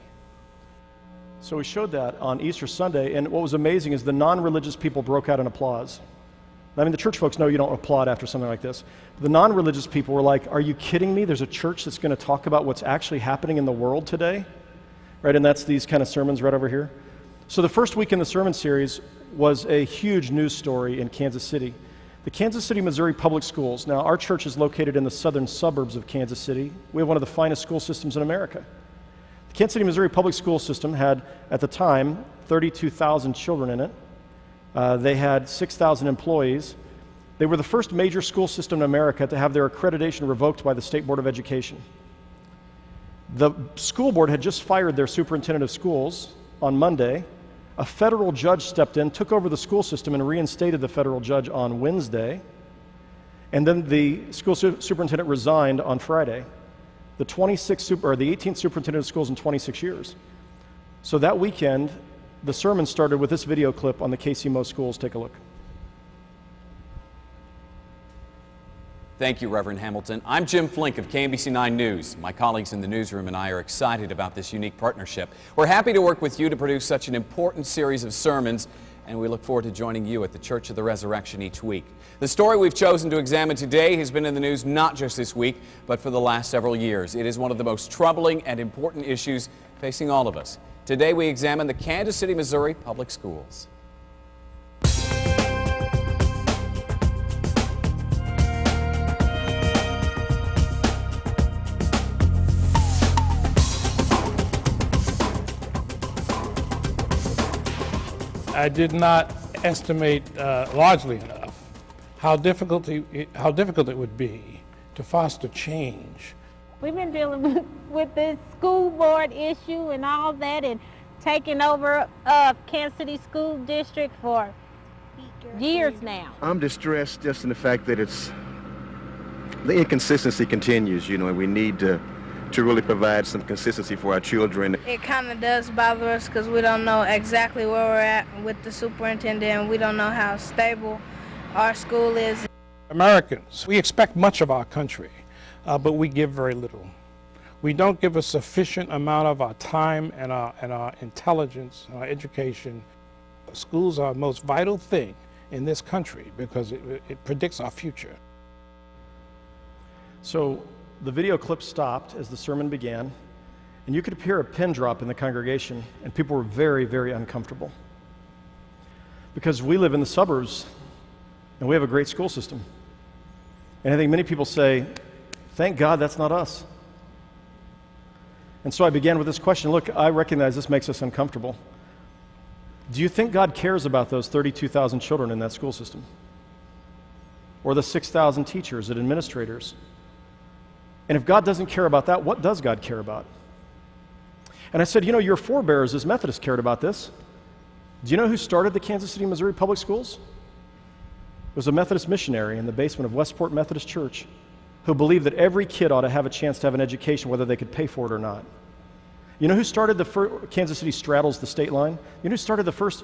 So we showed that on Easter Sunday, and what was amazing is the non-religious people broke out in applause. I mean, the church folks know you don't applaud after something like this. The non-religious people were like, are you kidding me? There's a church that's going to talk about what's actually happening in the world today? Right, and that's these kind of sermons right over here. So the first week in the sermon series was a huge news story in Kansas City. The Kansas City, Missouri Public Schools. Now, our church is located in the southern suburbs of Kansas City. We have one of the finest school systems in America. The Kansas City, Missouri Public School System had, at the time, 32,000 children in it. They had 6,000 employees. They were the first major school system in America to have their accreditation revoked by the State Board of Education. The school board had just fired their superintendent of schools on Monday. A federal judge stepped in, took over the school system, and reinstated the federal judge on Wednesday. And then the school superintendent resigned on Friday. The 18th superintendent of schools in 26 years. So that weekend, the sermon started with this video clip on the KC-Mo schools. Take a look. Thank you, Reverend Hamilton. I'm Jim Flink of KMBC 9 News. My colleagues in the newsroom and I are excited about this unique partnership. We're happy to work with you to produce such an important series of sermons, and we look forward to joining you at the Church of the Resurrection each week. The story we've chosen to examine today has been in the news not just this week, but for the last several years. It is one of the most troubling and important issues facing all of us. Today we examine the Kansas City, Missouri public schools. I did not estimate largely enough how difficult it would be to foster change. We've been dealing with this school board issue and all that, and taking over Kansas City School District for years now. I'm distressed just in the fact that the inconsistency continues, and we need to really provide some consistency for our children. It kind of does bother us because we don't know exactly where we're at with the superintendent, and we don't know how stable our school is. Americans, we expect much of our country, but we give very little. We don't give a sufficient amount of our time and our intelligence, our education. Schools are the most vital thing in this country because it predicts our future. So the video clip stopped as the sermon began, and you could hear a pin drop in the congregation, and people were very, very uncomfortable. Because we live in the suburbs, and we have a great school system. And I think many people say, thank God that's not us. And so I began with this question. Look, I recognize this makes us uncomfortable. Do you think God cares about those 32,000 children in that school system? Or the 6,000 teachers and administrators? And if God doesn't care about that, what does God care about? And I said, your forebears as Methodists cared about this. Do you know who started the Kansas City, Missouri public schools? It was a Methodist missionary in the basement of Westport Methodist Church who believed that every kid ought to have a chance to have an education, whether they could pay for it or not. You know who started the first, Kansas City straddles the state line? You know who started the first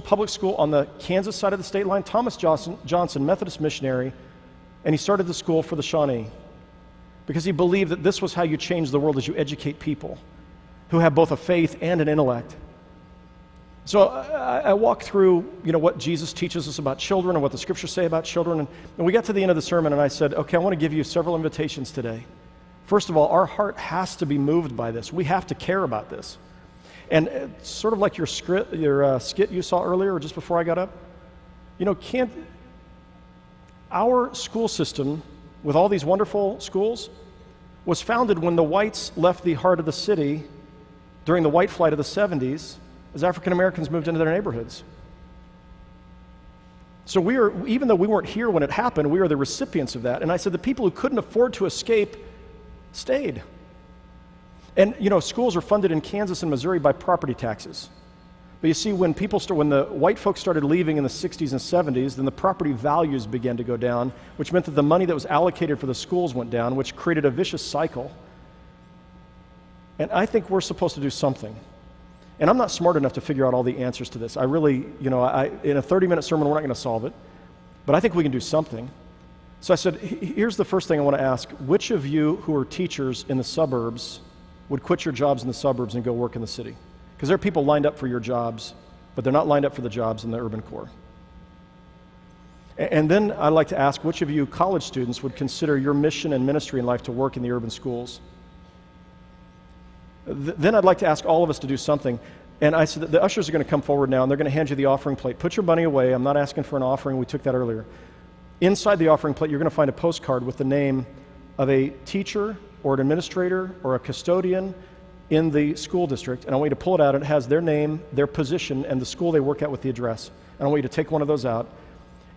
public school on the Kansas side of the state line? Thomas Johnson, Methodist missionary, and he started the school for the Shawnee because he believed that this was how you change the world, as you educate people who have both a faith and an intellect. So I walked through, what Jesus teaches us about children and what the scriptures say about children, and we got to the end of the sermon, and I said, okay, I want to give you several invitations today. First of all, our heart has to be moved by this. We have to care about this. And sort of like your skit you saw earlier, or just before I got up, our school system, with all these wonderful schools, was founded when the whites left the heart of the city during the white flight of the 70s as African Americans moved into their neighborhoods. So even though we weren't here when it happened, we are the recipients of that. And I said the people who couldn't afford to escape stayed. And schools are funded in Kansas and Missouri by property taxes. But you see, when the white folks started leaving in the 60s and 70s, then the property values began to go down, which meant that the money that was allocated for the schools went down, which created a vicious cycle. And I think we're supposed to do something. And I'm not smart enough to figure out all the answers to this. I really, in a 30-minute sermon, we're not going to solve it. But I think we can do something. So I said, here's the first thing I want to ask. Which of you who are teachers in the suburbs would quit your jobs in the suburbs and go work in the city? Because there are people lined up for your jobs, but they're not lined up for the jobs in the urban core. And then I'd like to ask, which of you college students would consider your mission and ministry in life to work in the urban schools? Then I'd like to ask all of us to do something. And I said that the ushers are going to come forward now, and they're going to hand you the offering plate. Put your money away. I'm not asking for an offering. We took that earlier. Inside the offering plate, you're going to find a postcard with the name of a teacher or an administrator or a custodian in the school district, and I want you to pull it out, and it has their name, their position, and the school they work at with the address. And I want you to take one of those out,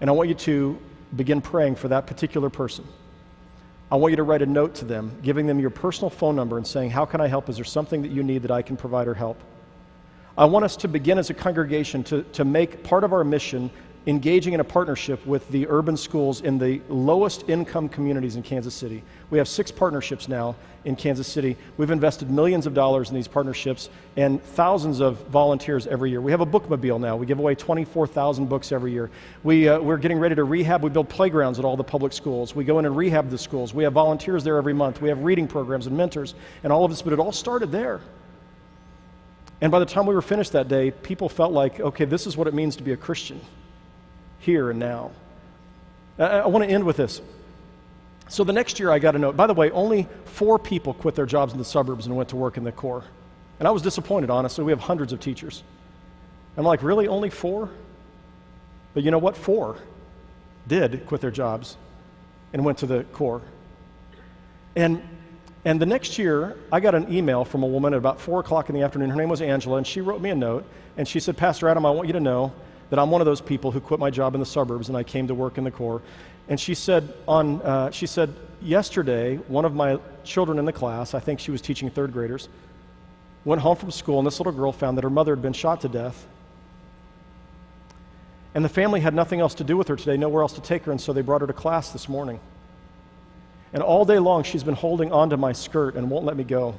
and I want you to begin praying for that particular person. I want you to write a note to them, giving them your personal phone number and saying, how can I help? Is there something that you need that I can provide or help? I want us to begin as a congregation to make part of our mission engaging in a partnership with the urban schools in the lowest income communities in Kansas City. We have 6 partnerships now in Kansas City. We've invested millions of dollars in these partnerships and thousands of volunteers every year. We have a bookmobile now. We give away 24,000 books every year. We're getting ready to rehab. We build playgrounds at all the public schools. We go in and rehab the schools. We have volunteers there every month. We have reading programs and mentors and all of this, but it all started there. And by the time we were finished that day, people felt like, okay, this is what it means to be a Christian. Here and now. I want to end with this. So the next year I got a note. By the way, only 4 people quit their jobs in the suburbs and went to work in the Corps. And I was disappointed, honestly. We have hundreds of teachers. I'm like, really, only 4? But you know what? 4 did quit their jobs and went to the Corps. And the next year, I got an email from a woman at about 4 o'clock in the afternoon. Her name was Angela, and she wrote me a note. And she said, Pastor Adam, I want you to know that I'm one of those people who quit my job in the suburbs and I came to work in the Corps. And she said, yesterday, one of my children in the class, I think she was teaching 3rd graders, went home from school, and this little girl found that her mother had been shot to death. And the family had nothing else to do with her today, nowhere else to take her, and so they brought her to class this morning. And all day long, she's been holding onto my skirt and won't let me go.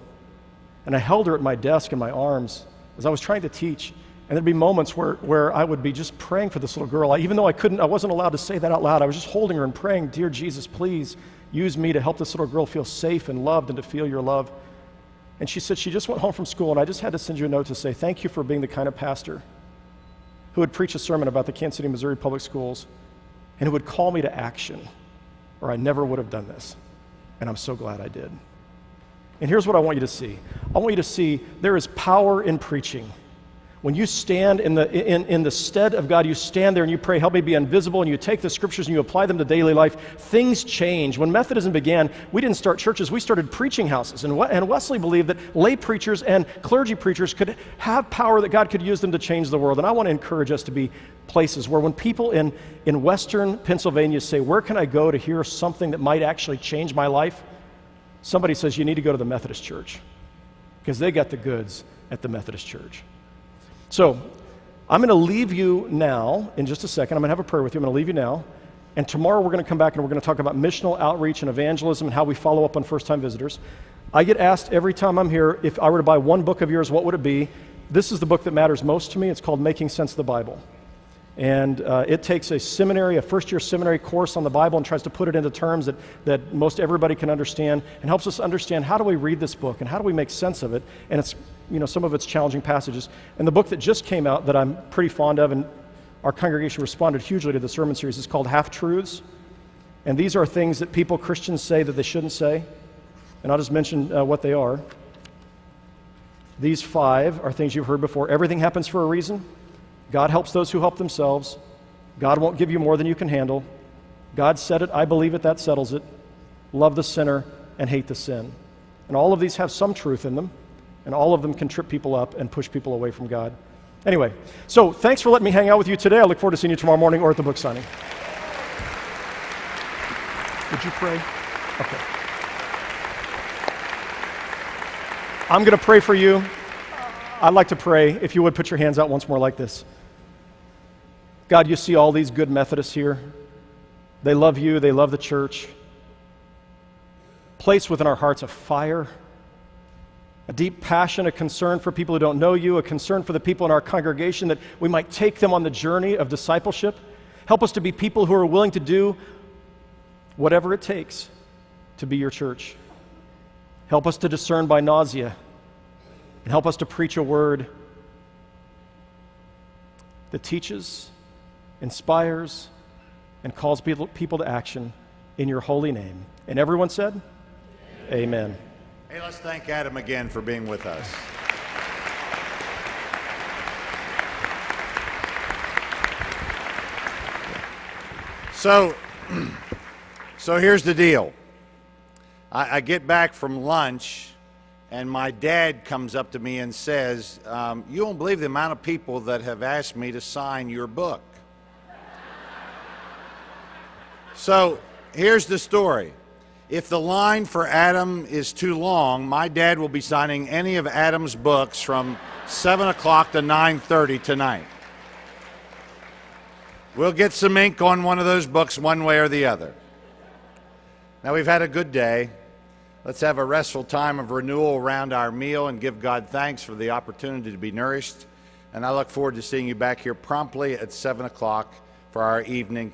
And I held her at my desk in my arms as I was trying to teach. And there'd be moments where I would be just praying for this little girl. Even though I wasn't allowed to say that out loud, I was just holding her and praying, dear Jesus, please use me to help this little girl feel safe and loved and to feel your love. And she said she just went home from school, and I just had to send you a note to say thank you for being the kind of pastor who would preach a sermon about the Kansas City, Missouri public schools and who would call me to action, or I never would have done this. And I'm so glad I did. And here's what I want you to see. I want you to see there is power in preaching. When you stand in the stead of God, you stand there and you pray, help me be invisible, and you take the scriptures and you apply them to daily life, things change. When Methodism began, we didn't start churches, we started preaching houses. And Wesley believed that lay preachers and clergy preachers could have power, that God could use them to change the world. And I want to encourage us to be places where when people in Western Pennsylvania say, where can I go to hear something that might actually change my life? Somebody says, you need to go to the Methodist Church, because they got the goods at the Methodist Church. So I'm going to leave you now in just a second. I'm going to have a prayer with you. I'm going to leave you now. And tomorrow we're going to come back and we're going to talk about missional outreach and evangelism and how we follow up on first-time visitors. I get asked every time I'm here, if I were to buy one book of yours, what would it be? This is the book that matters most to me. It's called Making Sense of the Bible. And it takes a first-year seminary course on the Bible and tries to put it into terms that most everybody can understand, and helps us understand how do we read this book and how do we make sense of it. And it's, some of its challenging passages. And the book that just came out that I'm pretty fond of, and our congregation responded hugely to the sermon series, is called Half-Truths. And these are things that Christians say that they shouldn't say. And I'll just mention what they are. These 5 are things you've heard before. Everything happens for a reason. God helps those who help themselves. God won't give you more than you can handle. God said it, I believe it, that settles it. Love the sinner and hate the sin. And all of these have some truth in them, and all of them can trip people up and push people away from God. Anyway, so thanks for letting me hang out with you today. I look forward to seeing you tomorrow morning or at the book signing. Would you pray? Okay. I'm going to pray for you. I'd like to pray, if you would put your hands out once more like this. God, you see all these good Methodists here. They love you, they love the church. Place within our hearts a fire, a deep passion, a concern for people who don't know you, a concern for the people in our congregation, that we might take them on the journey of discipleship. Help us to be people who are willing to do whatever it takes to be your church. Help us to discern by nausea, and help us to preach a word that teaches, inspires, and calls people to action in your holy name. And everyone said, Amen. Hey, let's thank Adam again for being with us. So here's the deal. I get back from lunch, and my dad comes up to me and says, you won't believe the amount of people that have asked me to sign your book. So here's the story. If the line for Adam is too long, my dad will be signing any of Adam's books from 7 o'clock to 9:30 tonight. We'll get some ink on one of those books one way or the other. Now, we've had a good day. Let's have a restful time of renewal around our meal and give God thanks for the opportunity to be nourished. And I look forward to seeing you back here promptly at 7 o'clock for our evening